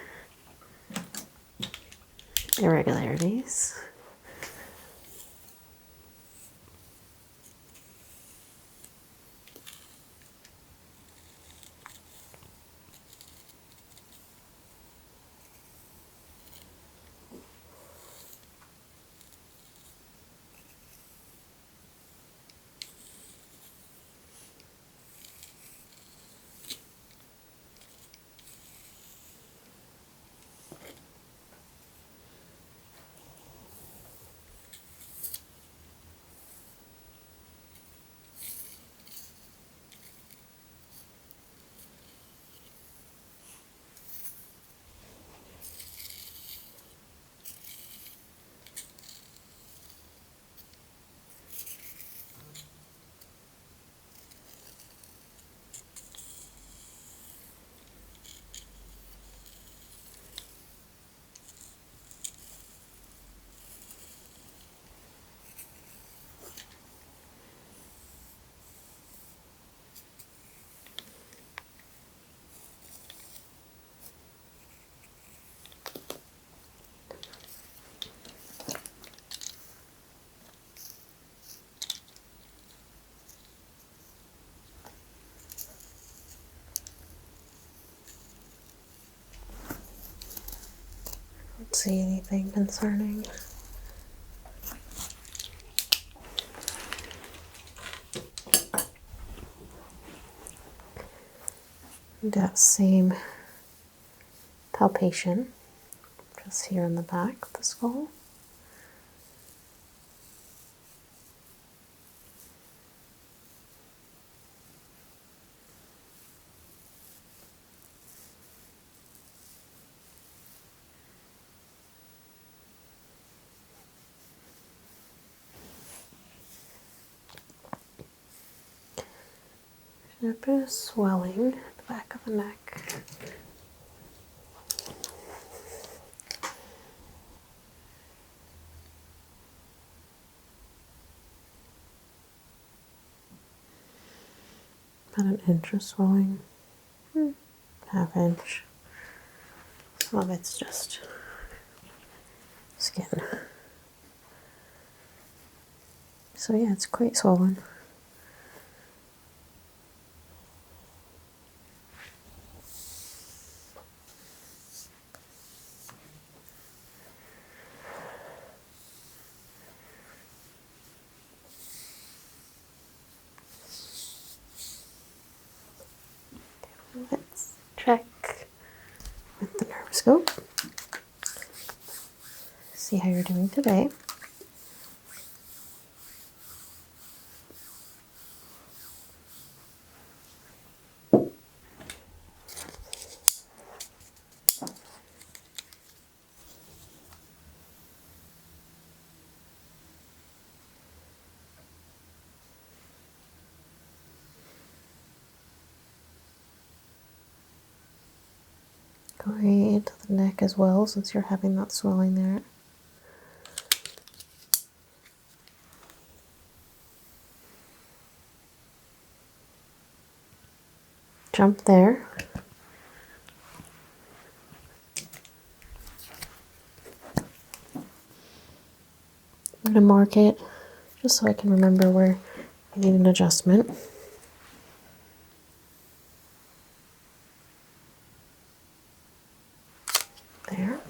S1: irregularities. see anything concerning. That same palpation just here in the back of the skull. A bit of swelling at the back of the neck. About an inch of swelling. Half inch. Some of it's just skin. So yeah, it's quite swollen. Let's check with the nervoscope. See how you're doing today. Going into the neck as well, since you're having that swelling there. Jump there. I'm going to mark it just so I can remember where I need an adjustment. There.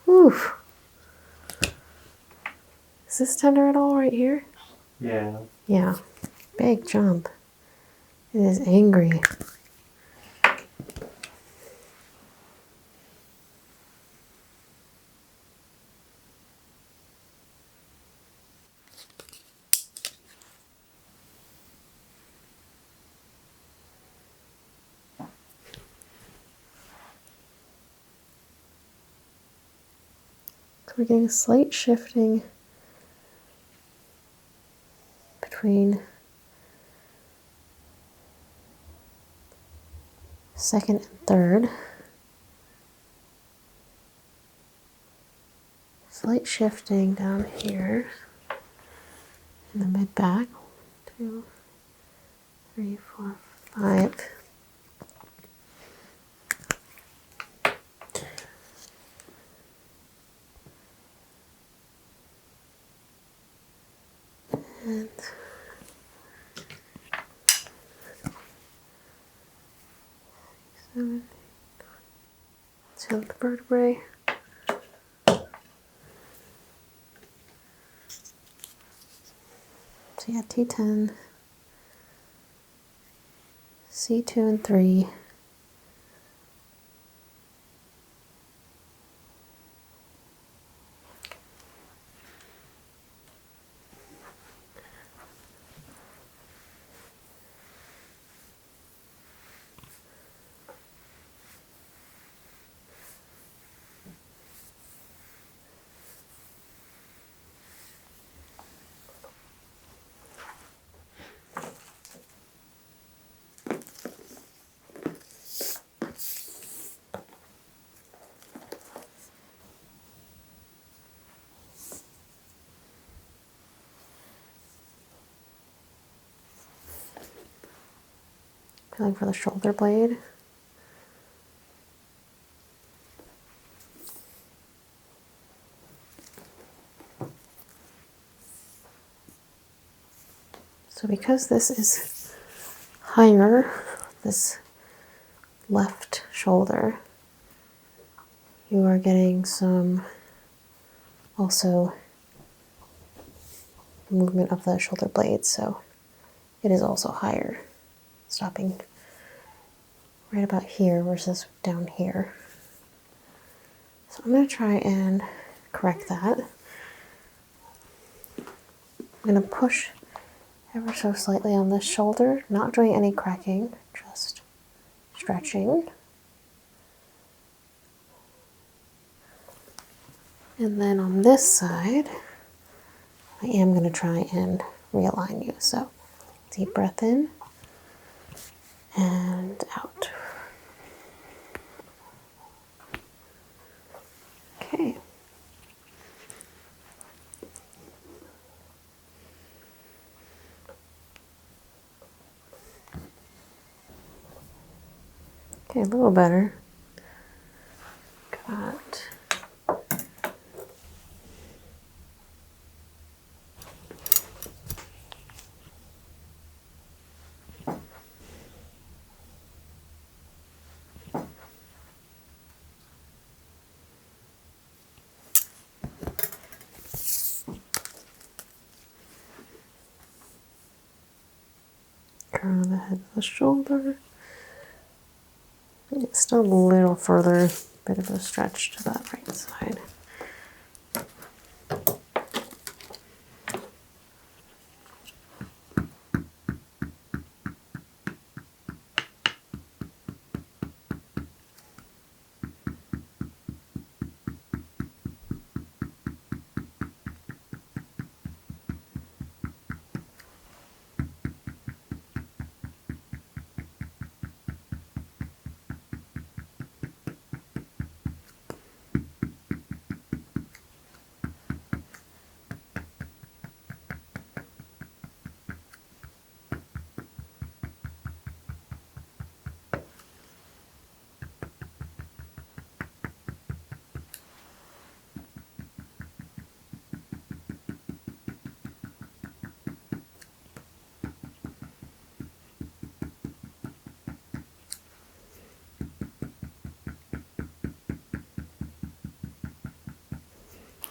S1: Whew. Is this tender at all right here?
S3: Yeah.
S1: Yeah. Big jump. It is angry. So we're getting a slight shifting between second and third. Slight shifting down here in the mid back. 1, 2, 3, 4, 5. And 7, 7th vertebrae. So yeah, T10, C2 and 3. Feeling for the shoulder blade. because this is higher, this left shoulder, you are getting some also movement of the shoulder blades, so it is also higher, stopping right about here versus down here. So I'm going to try and correct that. I'm going to push ever so slightly on this shoulder, not doing any cracking, just stretching. And then on this side, I am going to try and realign you. So deep breath in and out. Okay. Okay, a little better. Got crown of the head of the shoulder. It's still a little further, bit of a stretch to that right side.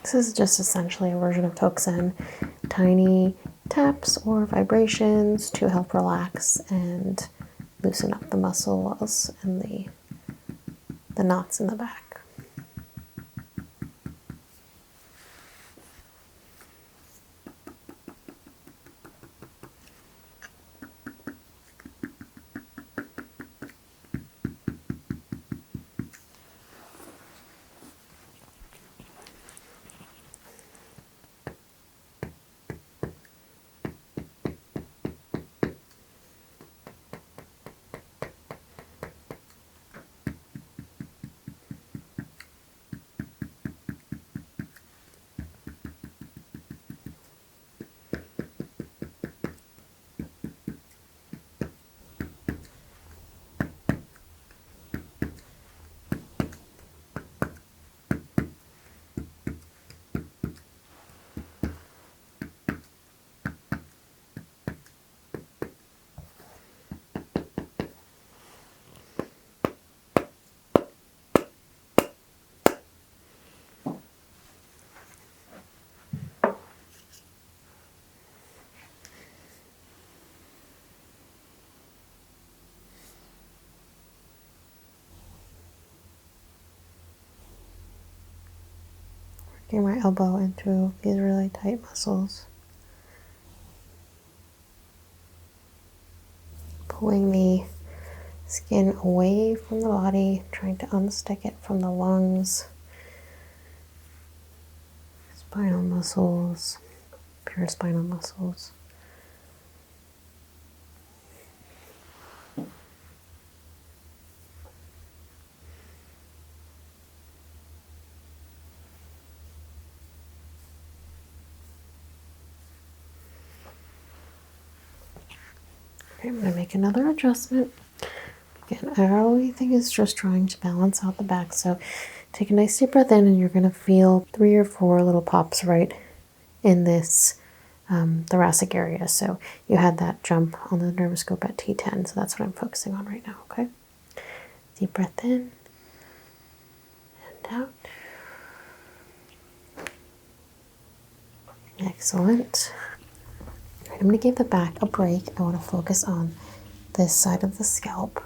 S1: This is just essentially a version of Toksen, tiny taps or vibrations to help relax and loosen up the muscles and the knots in the back. Working my elbow into these really tight muscles. Pulling the skin away from the body, trying to unstick it from the lungs, spinal muscles, pure spinal muscles. Okay, I'm going to make another adjustment. Again, everything is just trying to balance out the back. So take a nice deep breath in and you're going to feel 3 or 4 little pops right in this thoracic area. So you had that jump on the nervoscope at T10, so that's what I'm focusing on right now, okay? Deep breath in and out. Excellent. All right, I'm going to give the back a break. I want to focus on this side of the scalp.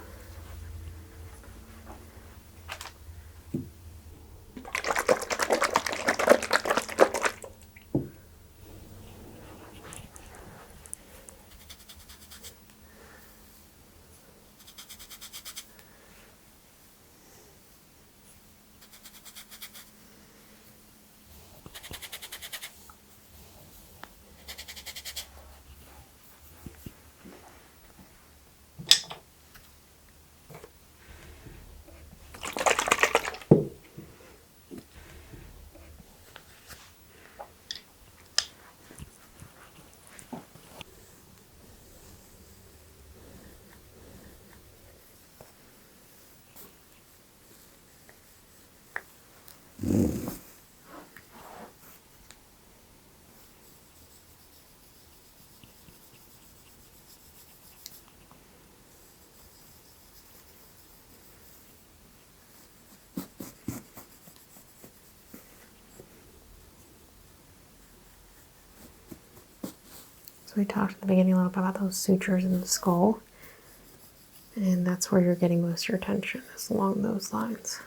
S1: So we talked at the beginning a little bit about those sutures in the skull, and that's where you're getting most of your tension, is along those lines.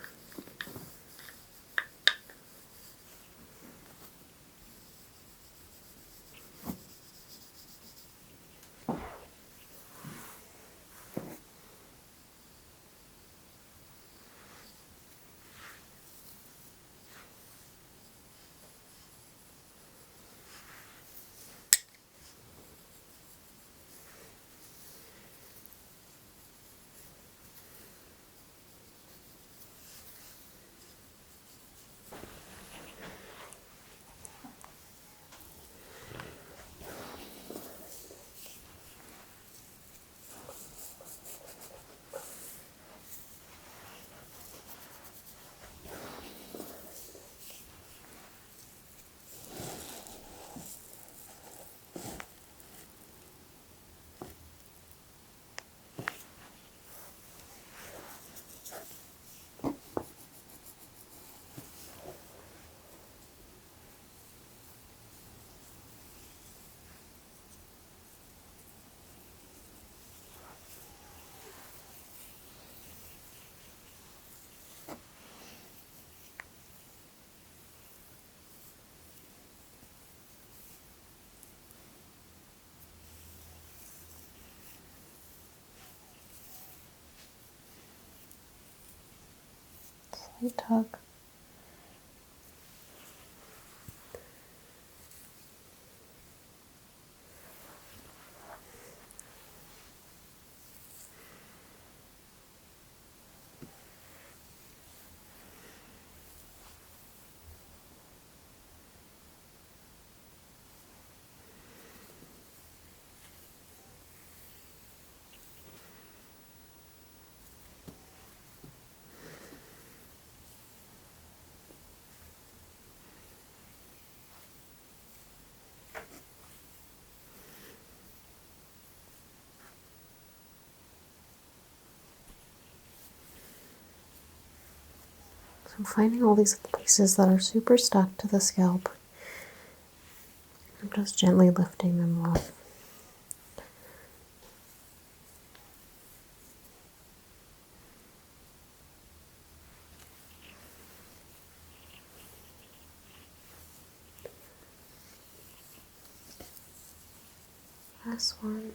S1: Slight tug. So I'm finding all these places that are super stuck to the scalp. I'm just gently lifting them off. Last one.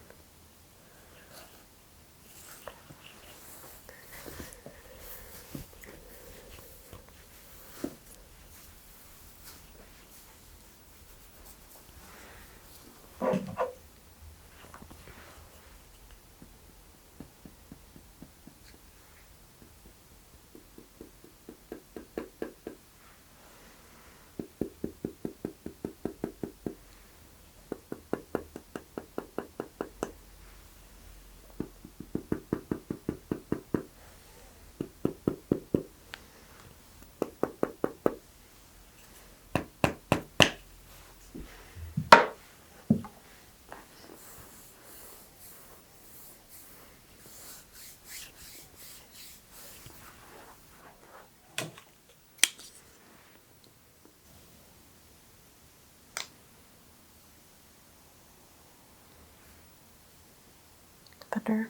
S1: after.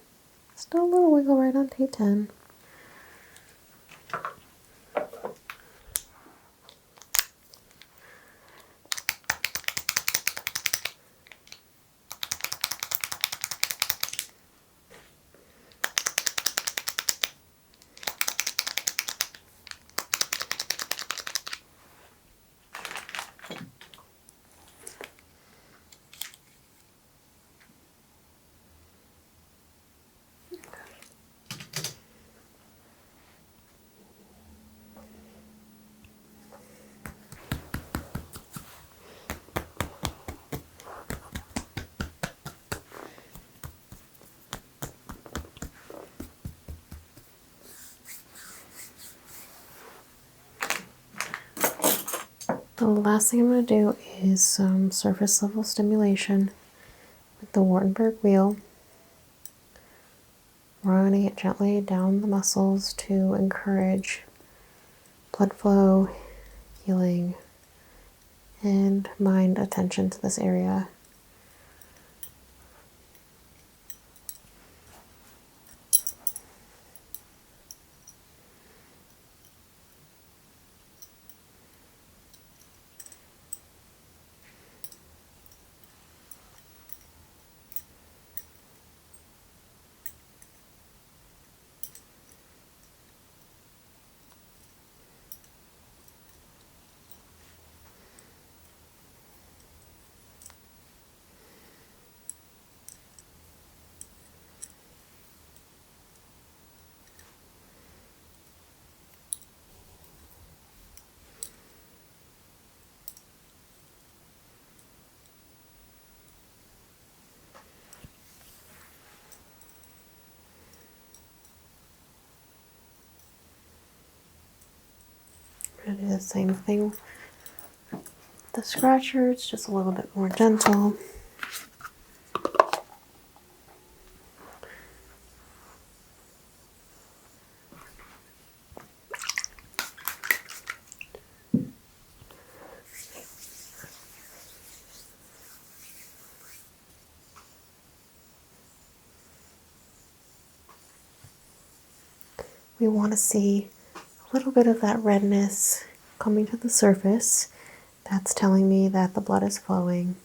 S1: Still a little wiggle right on T10. The last thing I'm going to do is some surface level stimulation with the Wartenberg wheel, running it gently down the muscles to encourage blood flow, healing, and mind attention to this area. I'm going to do the same thing with the scratcher. It's just a little bit more gentle. We want to see a little bit of that redness coming to the surface. That's telling me that the blood is flowing,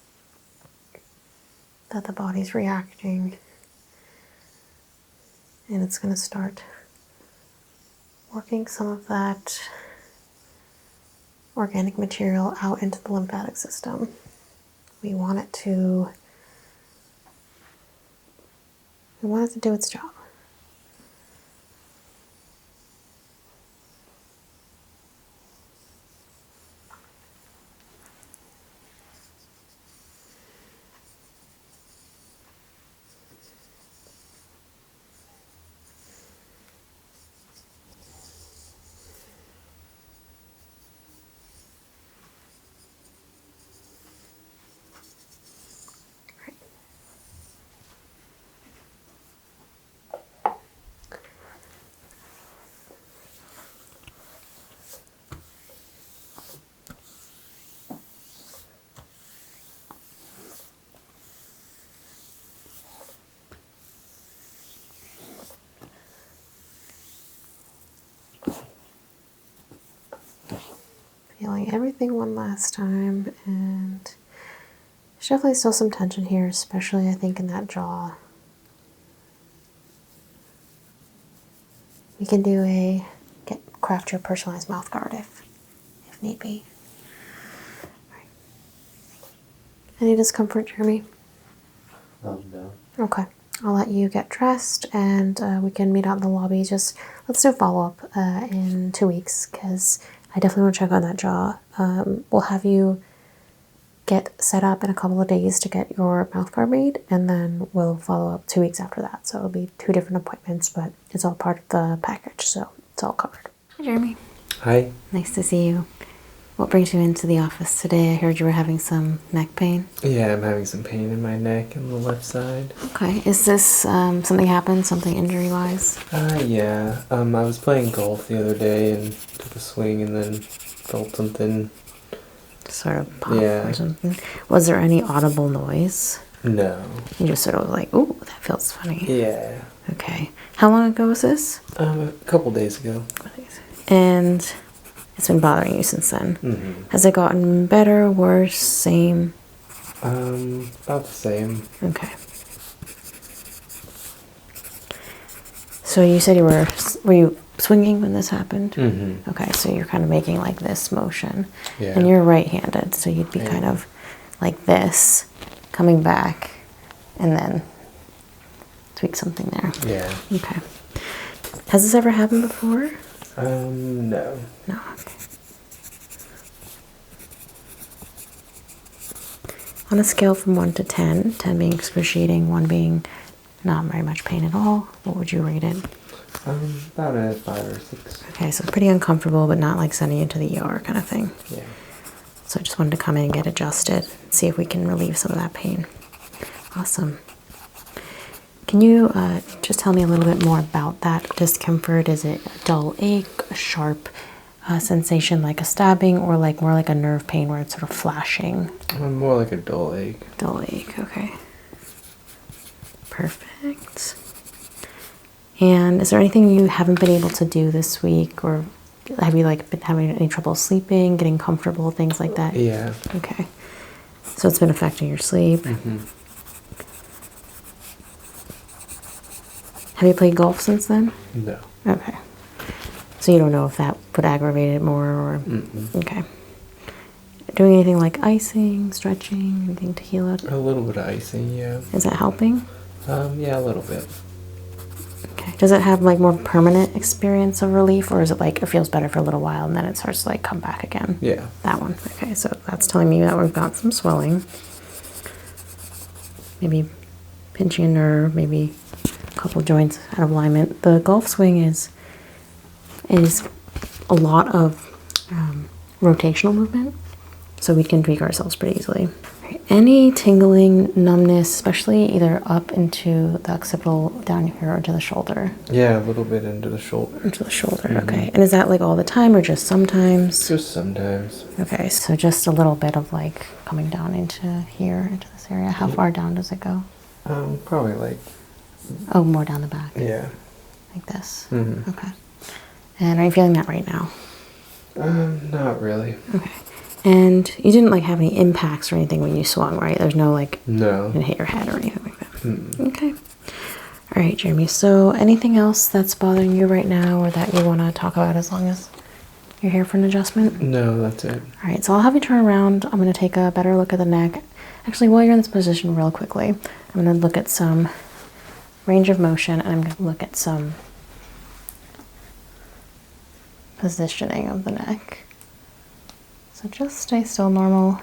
S1: that the body's reacting, and it's going to start working some of that organic material out into the lymphatic system. We want it to do its job. Feeling everything one last time, and there's definitely still some tension here, especially I think in that jaw. We can do craft your personalized mouth guard if need be. Right. Any discomfort, Jeremy?
S3: No.
S1: Okay. I'll let you get dressed, and we can meet out in the lobby. Just let's do a follow-up in 2 weeks, because I definitely want to check on that jaw. We'll have you get set up in a couple of days to get your mouth guard made, and then we'll follow up 2 weeks after that. So it'll be 2 different appointments, but it's all part of the package, so it's all covered. Hi, Jeremy.
S3: Hi.
S1: Nice to see you. What brings you into the office today? I heard you were having some neck pain.
S3: Yeah, I'm having some pain in my neck and the left side.
S1: Okay. Is this something happened? Something injury-wise?
S3: Yeah. I was playing golf the other day and took a swing and then felt something.
S1: Sort of pop or something. Was there any audible noise?
S3: No.
S1: You just sort of like, ooh, that feels funny.
S3: Yeah.
S1: Okay. How long ago was this?
S3: A couple days ago.
S1: And it's been bothering you since then.
S3: Mm-hmm.
S1: Has it gotten better, worse, same?
S3: About the same.
S1: Okay. So you said were you swinging when this happened?
S3: Mm-hmm.
S1: Okay, so you're kind of making like this motion.
S3: Yeah.
S1: And you're right-handed, so you'd be kind of like this, coming back, and then tweak something there.
S3: Yeah.
S1: Okay. Has this ever happened before?
S3: No.
S1: No, okay. On a scale from 1 to 10, 10 being excruciating, 1 being not very much pain at all, what would you rate it?
S3: About a 5 or 6.
S1: Okay, so pretty uncomfortable, but not like sending you to the ER kind of thing.
S3: Yeah.
S1: So I just wanted to come in and get adjusted, see if we can relieve some of that pain. Awesome. Can you just tell me a little bit more about that discomfort? Is it a dull ache, a sharp sensation like a stabbing, or like more like a nerve pain where it's sort of flashing?
S3: More like a dull ache.
S1: Dull ache, okay. Perfect. And is there anything you haven't been able to do this week, or have you like been having any trouble sleeping, getting comfortable, things like that?
S3: Yeah.
S1: Okay. So it's been affecting your sleep.
S3: Mm-hmm.
S1: Have you played golf since then?
S3: No.
S1: Okay. So you don't know if that would aggravate it more, or...
S3: Mm-mm.
S1: Okay. Doing anything like icing, stretching, anything to heal it?
S3: A little bit of icing, yeah.
S1: Is that helping?
S3: Yeah, a little bit.
S1: Okay. Does it have like more permanent experience of relief, or is it like it feels better for a little while and then it starts to like come back again?
S3: Yeah.
S1: That one. Okay, so that's telling me that we've got some swelling. Maybe pinching a nerve, maybe a couple joints out of alignment. The golf swing is a lot of rotational movement, so we can tweak ourselves pretty easily. Right. Any tingling, numbness, especially either up into the occipital, down here, or to the shoulder?
S3: Yeah, a little bit into the shoulder.
S1: Into the shoulder, okay. And is that like all the time or just sometimes?
S3: Just sometimes.
S1: Okay, so just a little bit of like coming down into here, into this area. How far down does it go?
S3: Probably like...
S1: Oh, more down the back.
S3: Yeah.
S1: Like this.
S3: Mm-hmm.
S1: Okay. And are you feeling that right now?
S3: Not really.
S1: Okay. And you didn't like have any impacts or anything when you swung, right? There's no like
S3: No.
S1: you didn't hit your head or anything like that.
S3: Mm-mm.
S1: Okay. All right, Jeremy. So anything else that's bothering you right now or that you want to talk about as long as you're here for an adjustment?
S3: No, that's it.
S1: All right, so I'll have you turn around. I'm going to take a better look at the neck. Actually, while you're in this position real quickly, I'm going to look at some range of motion, and I'm going to look at some positioning of the neck. So just stay still, normal.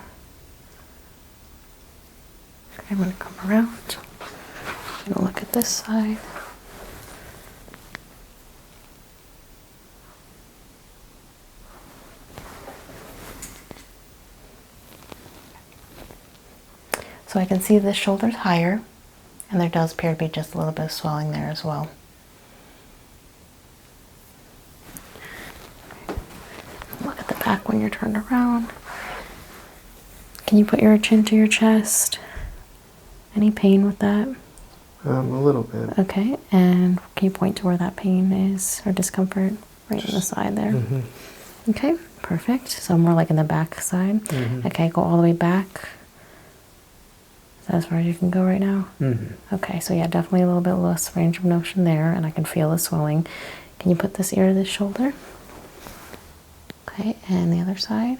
S1: Okay, I'm going to come around. I'm going to look at this side. So I can see the shoulder's higher, and there does appear to be just a little bit of swelling there as well. Look at the back when you're turned around. Can you put your chin to your chest? Any pain with that?
S3: A little bit.
S1: Okay, and can you point to where that pain is or discomfort? Right in the side there.
S3: Mm-hmm.
S1: Okay, perfect. So more like in the back side.
S3: Mm-hmm.
S1: Okay, go all the way back. Is that as far as you can go right now?
S3: Mm-hmm.
S1: Okay, so yeah, definitely a little bit less range of motion there, and I can feel the swelling. Can you put this ear to this shoulder? Okay, and the other side.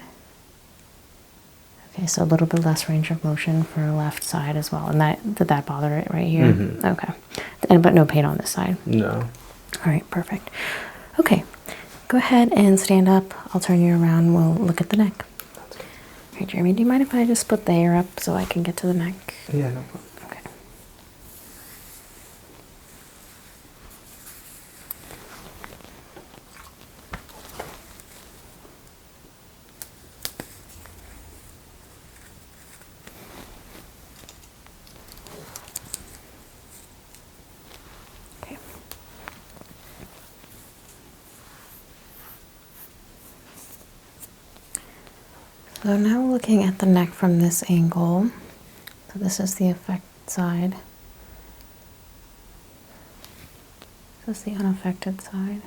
S1: Okay, so a little bit less range of motion for the left side as well. And did that bother it right here?
S3: Mm-hmm.
S1: Okay, but no pain on this side.
S3: No.
S1: All right, perfect. Okay, go ahead and stand up. I'll turn you around and we'll look at the neck.
S3: That's good.
S1: All right, Jeremy, do you mind if I just split the hair up so I can get to the neck?
S3: Yeah, no problem.
S1: Okay. Okay. So now looking at the neck from this angle, so this is the effect affected side. This is the unaffected side.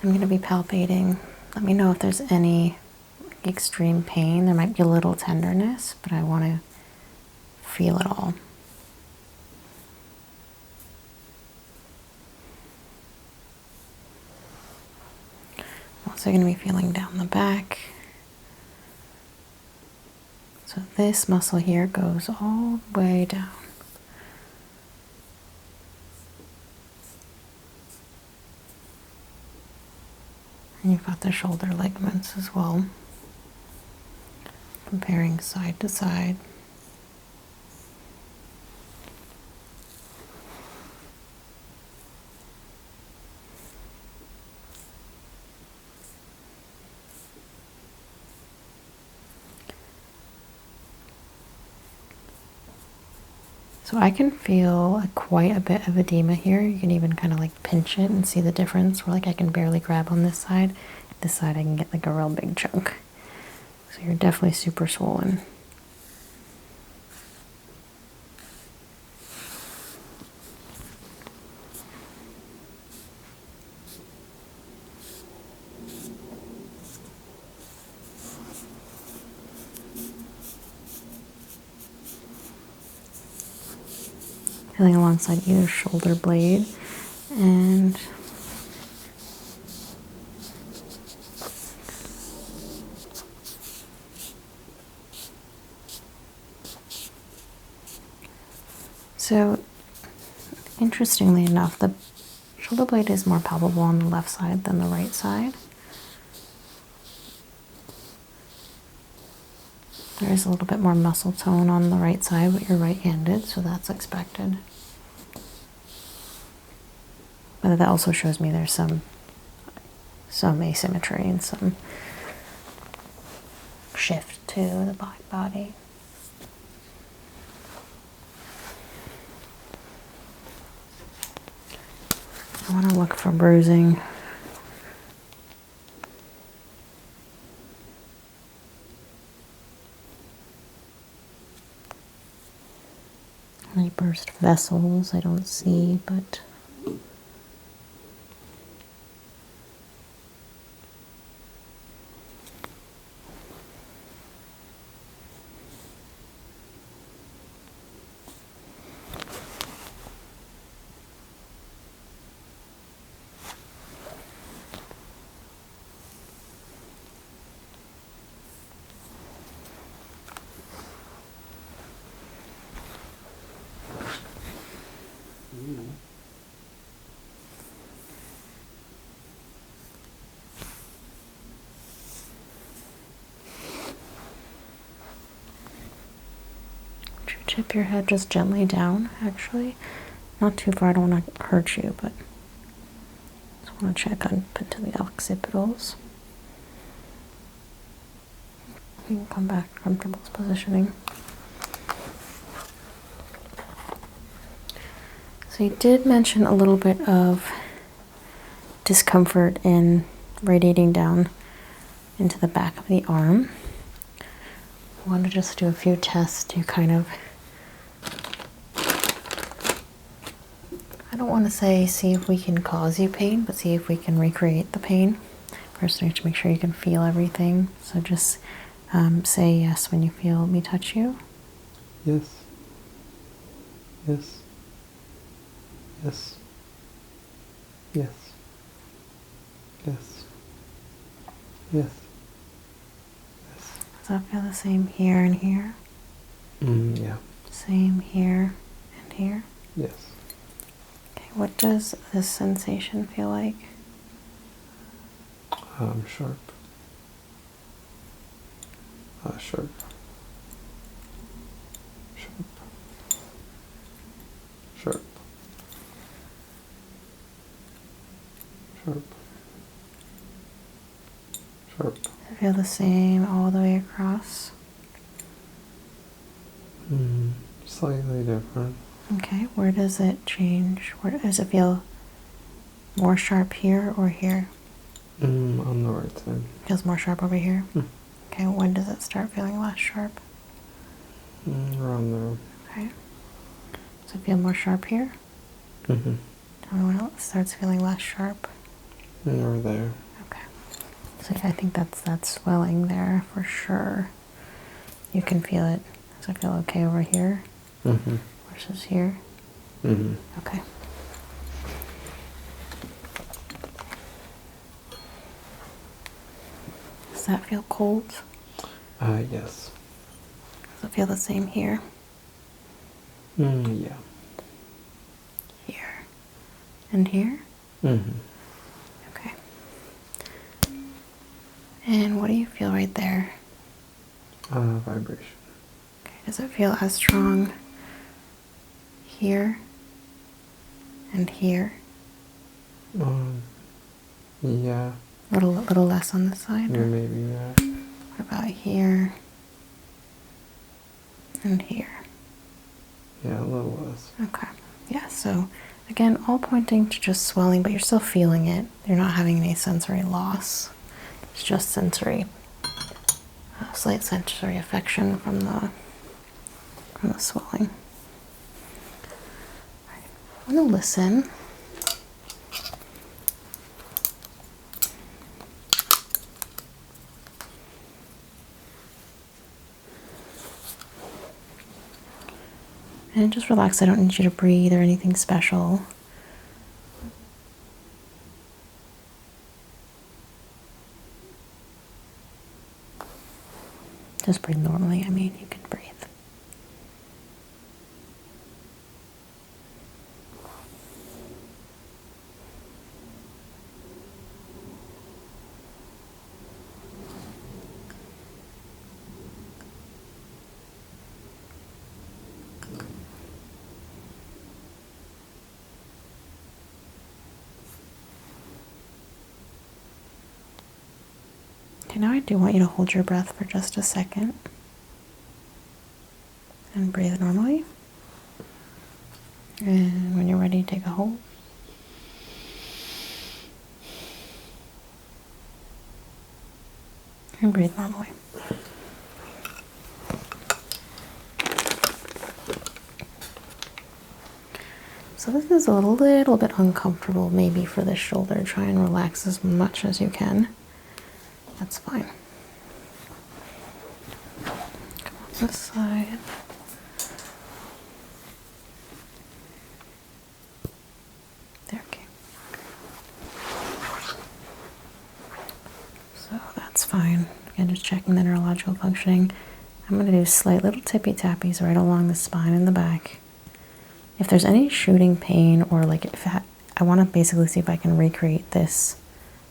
S1: I'm going to be palpating. Let me know if there's any extreme pain. There might be a little tenderness, but I want to feel it all. I'm also going to be feeling down the back. So this muscle here goes all the way down. And you've got the shoulder ligaments as well. Comparing side to side. So I can feel quite a bit of edema here. You can even kind of like pinch it and see the difference. Where like I can barely grab on this side. This side I can get like a real big chunk. So you're definitely super swollen. Feeling alongside either shoulder blade, and so interestingly enough, the shoulder blade is more palpable on the left side than the right side. There is a little bit more muscle tone on the right side, but you're right-handed, so that's expected. But that also shows me there's some asymmetry and some shift to the body. I want to look for bruising. Any burst vessels I don't see, but tip your head just gently down, actually. Not too far, I don't want to hurt you, but just want to check on to the occipitals. You can come back to comfortable positioning. So you did mention a little bit of discomfort in radiating down into the back of the arm. I want to just do a few tests to kind of, I don't want to say see if we can cause you pain, but see if we can recreate the pain. First, we have to make sure you can feel everything. So just say yes when you feel me touch you.
S3: Yes. Yes. Yes. Yes. Yes. Yes.
S1: Does that feel the same here and here?
S3: Yeah.
S1: Same here and here?
S3: Yes.
S1: Okay, what does this sensation feel like?
S3: Sharp. Sharp. Sharp. Sharp. Sharp. Sharp.
S1: Does it feel the same all the way across?
S3: Slightly different.
S1: Okay, where does it change? Where does it feel more sharp here or here?
S3: On the right side.
S1: Feels more sharp over here? Okay, when does it start feeling less sharp?
S3: Around there.
S1: Okay. Does it feel more sharp here?
S3: Mm-hmm.
S1: Tell me when it starts feeling less sharp.
S3: Over there.
S1: Okay. So yeah, I think that's that swelling there for sure. You can feel it. Does it feel okay over here?
S3: Mm-hmm.
S1: Versus here?
S3: Mm-hmm.
S1: Okay. Does that feel cold?
S3: Yes.
S1: Does it feel the same here?
S3: Yeah.
S1: Here. And here?
S3: Mm-hmm.
S1: Okay. And what do you feel right there?
S3: Vibration.
S1: Okay. Does it feel as strong here and here?
S3: Yeah.
S1: Little less on this side?
S3: Yeah, maybe, yeah.
S1: What about here and here?
S3: Yeah, a little less.
S1: Okay. Yeah, so again, all pointing to just swelling, but you're still feeling it. You're not having any sensory loss. It's just sensory, slight sensory affection from the swelling. I'm going to listen. And just relax. I don't need you to breathe or anything special. Just breathe normally. I mean, you can breathe. Okay, now I do want you to hold your breath for just a second and breathe normally. And when you're ready, take a hold. And breathe normally. So this is a little bit uncomfortable maybe for the shoulder. Try and relax as much as you can. That's fine. Come on this side. There, okay. So that's fine. Again, just checking the neurological functioning. I'm going to do slight little tippy tappies right along the spine and the back. If there's any shooting pain or like if I want to basically see if I can recreate this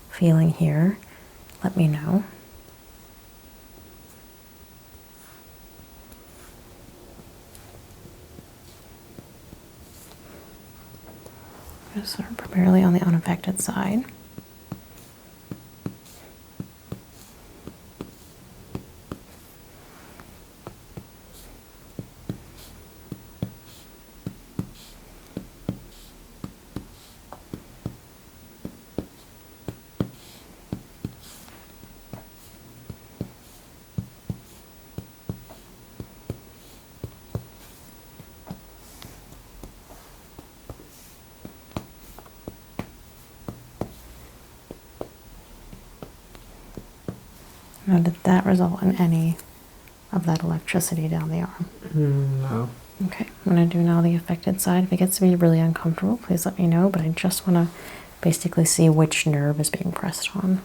S1: feeling here, let me know. Just sort of primarily on the unaffected side. Now, did that result in any of that electricity down the arm?
S3: No.
S1: Okay, I'm going to do now the affected side. If it gets to be really uncomfortable, please let me know, but I just want to basically see which nerve is being pressed on.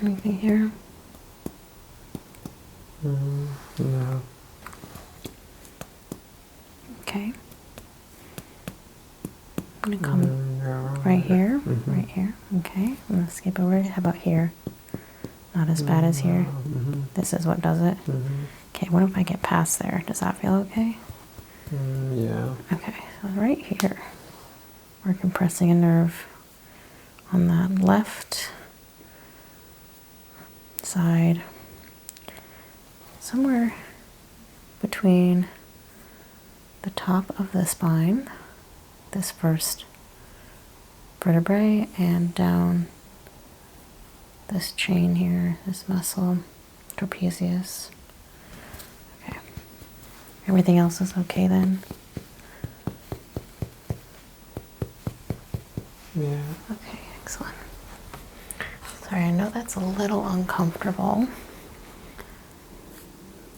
S1: Anything here?
S3: No.
S1: Okay. I'm going to come right here, right here. Okay, I'm going to skip over it. How about here? Not as bad as here. This is what does it. Okay, what if I get past there? Does that feel okay?
S3: Yeah.
S1: Okay, so right here, we're compressing a nerve on that left side, somewhere between the top of the spine, this first vertebrae, and down this chain here, this muscle, trapezius. Okay. Everything else is okay then?
S3: Yeah.
S1: Okay, excellent. Sorry, I know that's a little uncomfortable,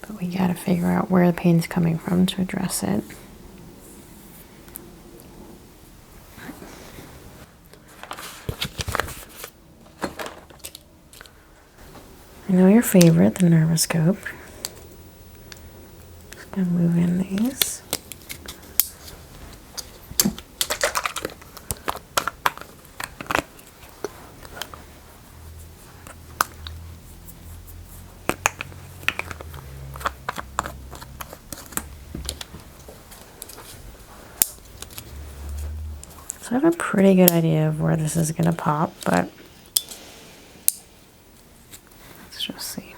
S1: but we gotta figure out where the pain's coming from to address it. I know your favorite, the nervoscope. Just gonna move in these. So I have a pretty good idea of where this is gonna pop, but let's just see.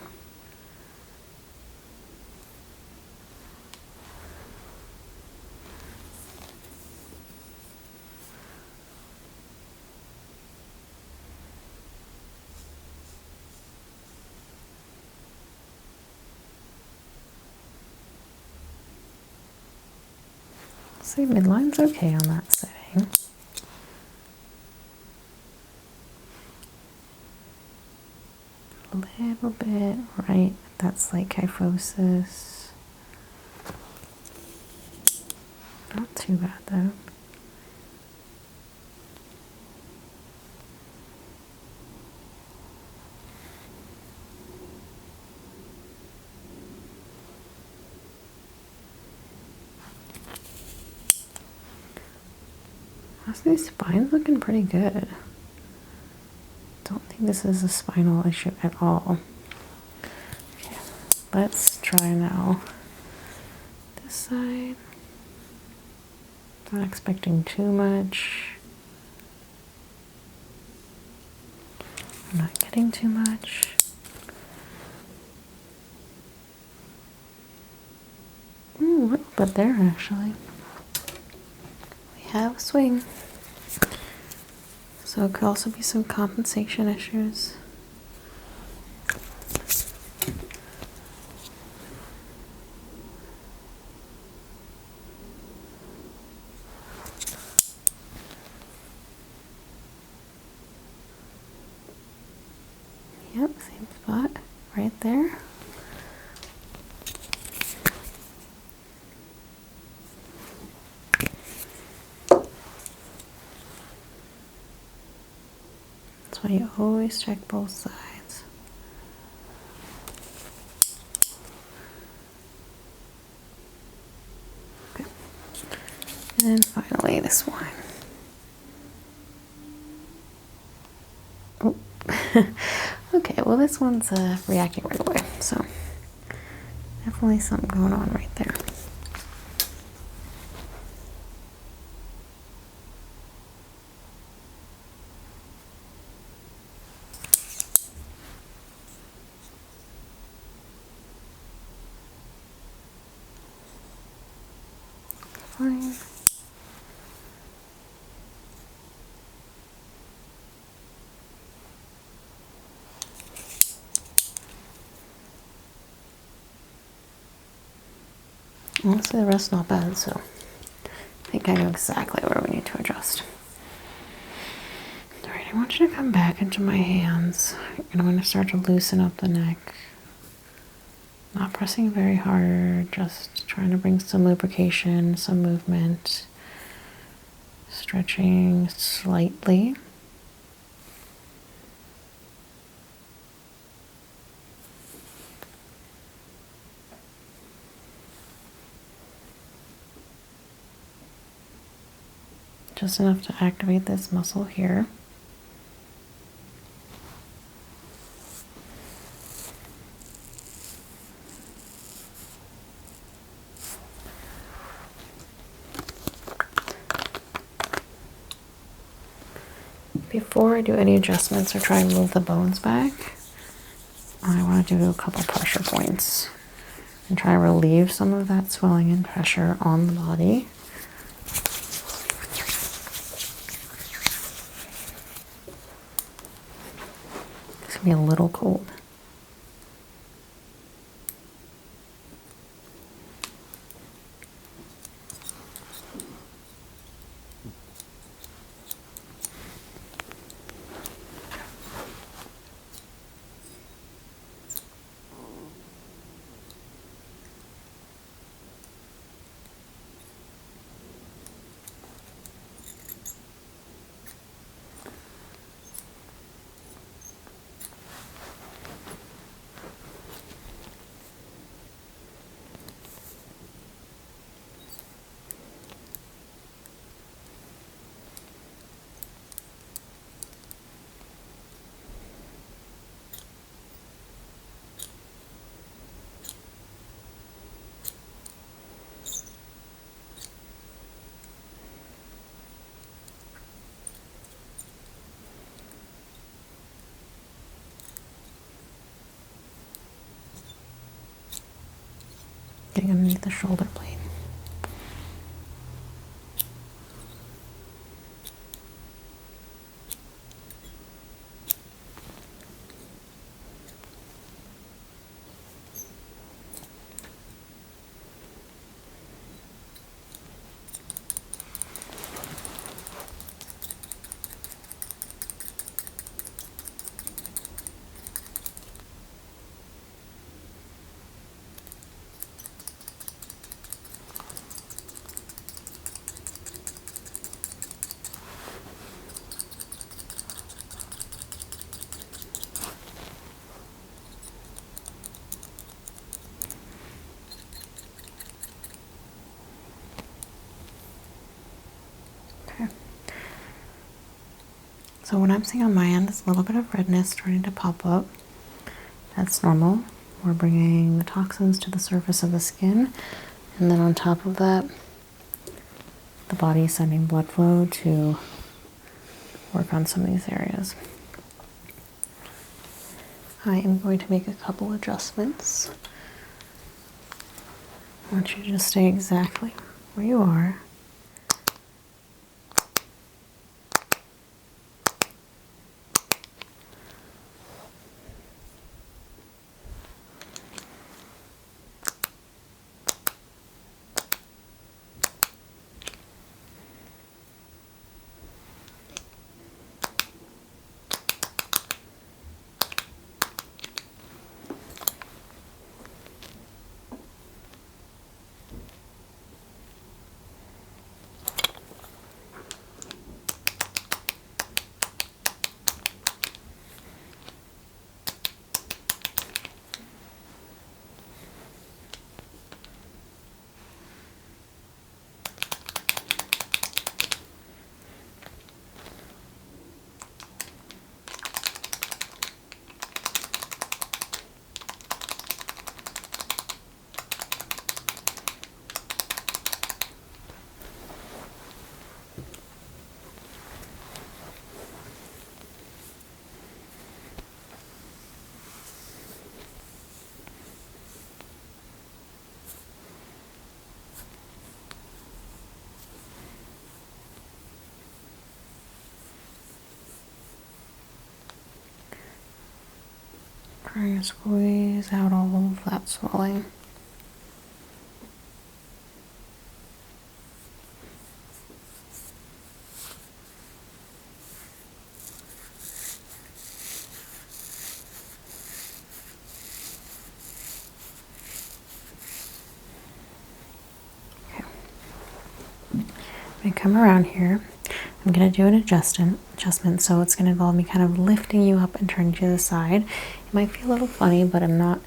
S1: See, midline's okay on that setting. A little bit right, that's like kyphosis. Not too bad though. Honestly, spine's looking pretty good. Don't think this is a spinal issue at all. Okay, let's try now this side. Not expecting too much. I'm not getting too much. Ooh, a little bit there actually. We have a swing. So it could also be some compensation issues. Yep, same spot right there. That's why you always check both sides. Okay. And then finally this one. Oh. Okay, well this one's reacting right away, so definitely something going on right there. Fine. Honestly, the rest's not bad, so I think I know exactly where we need to adjust. Alright, I want you to come back into my hands, and I'm going to start to loosen up the neck. Not pressing very hard, just trying to bring some lubrication, some movement. Stretching slightly. Just enough to activate this muscle here. Before I do any adjustments or try and move the bones back, want to do a couple pressure points and try to relieve some of that swelling and pressure on the body. It's gonna be a little cold. Getting underneath the shoulder blade. Okay. So what I'm seeing on my end is a little bit of redness starting to pop up. That's normal. We're bringing the toxins to the surface of the skin, and then on top of that, the body is sending blood flow to work on some of these areas. I am going to make a couple adjustments. I want you to just stay exactly where you are. Trying to squeeze out all of that swelling. I come around here, I'm going to do an adjustment, so it's going to involve me kind of lifting you up and turning to the side. It might feel a little funny, but I'm not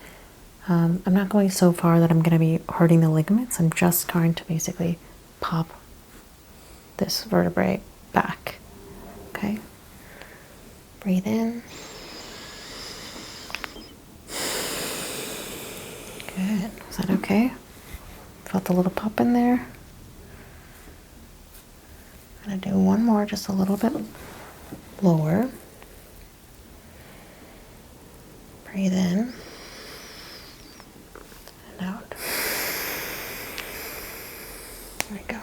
S1: going so far that I'm going to be hurting the ligaments. I'm just going to basically pop this vertebrae back. Okay? Breathe in. Good. Is that okay? Felt a little pop in there? I'm gonna do one more, just a little bit lower. Breathe in. and out. There we go.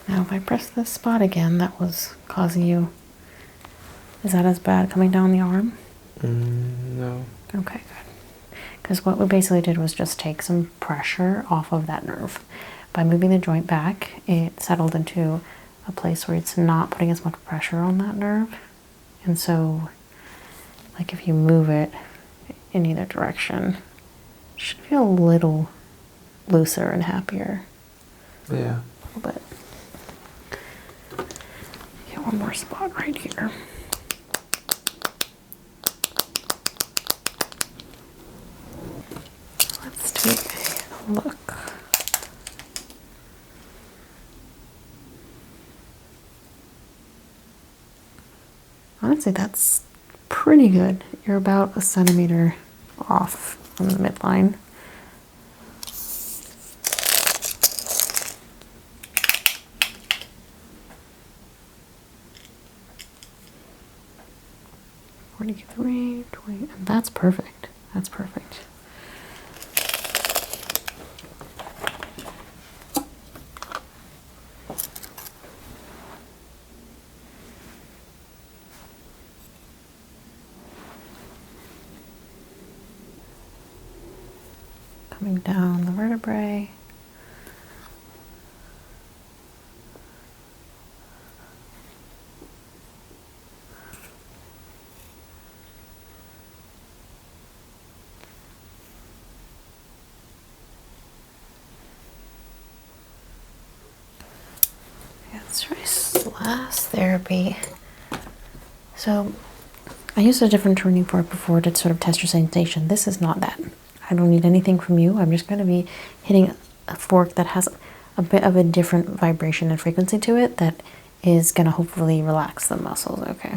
S1: Now if I press this spot again that was causing you, is that as bad coming down the arm?
S3: No.
S1: Okay, good. Because what we basically did was just take some pressure off of that nerve. By moving the joint back, it settled into a place where it's not putting as much pressure on that nerve. And so, like if you move it in either direction, it should feel a little looser and happier.
S3: Yeah.
S1: A little bit. Get one more spot right here. Let's take a look. Honestly, that's pretty good. You're about a centimeter off from the midline. $43, $20, and that's perfect. That's perfect. Coming down the vertebrae. Let's try SLAS therapy. So I used a different tuning fork before to sort of test your sensation. This is not that. I don't need anything from you. I'm just going to be hitting a fork that has a bit of a different vibration and frequency to it that is going to hopefully relax the muscles, okay?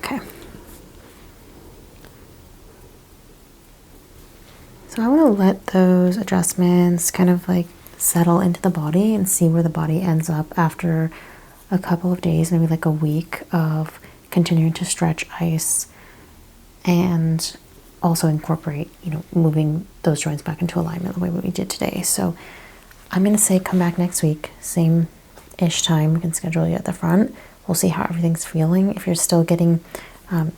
S1: Okay. So I want to let those adjustments kind of like settle into the body and see where the body ends up after a couple of days, maybe like a week of continuing to stretch, ice, and also incorporate, moving those joints back into alignment the way we did today. So I'm going to say come back next week, same-ish time. We can schedule you at the front. We'll see how everything's feeling. If you're still getting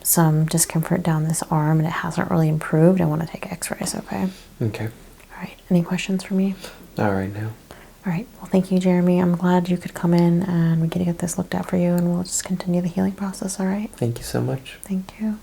S1: some discomfort down this arm and it hasn't really improved, I want to take x-rays, okay?
S3: Okay.
S1: All right. Any questions for me?
S3: All right now.
S1: All right. Well, thank you, Jeremy. I'm glad you could come in and we get to get this looked at for you, and we'll just continue the healing process, all right?
S3: Thank you so much.
S1: Thank you.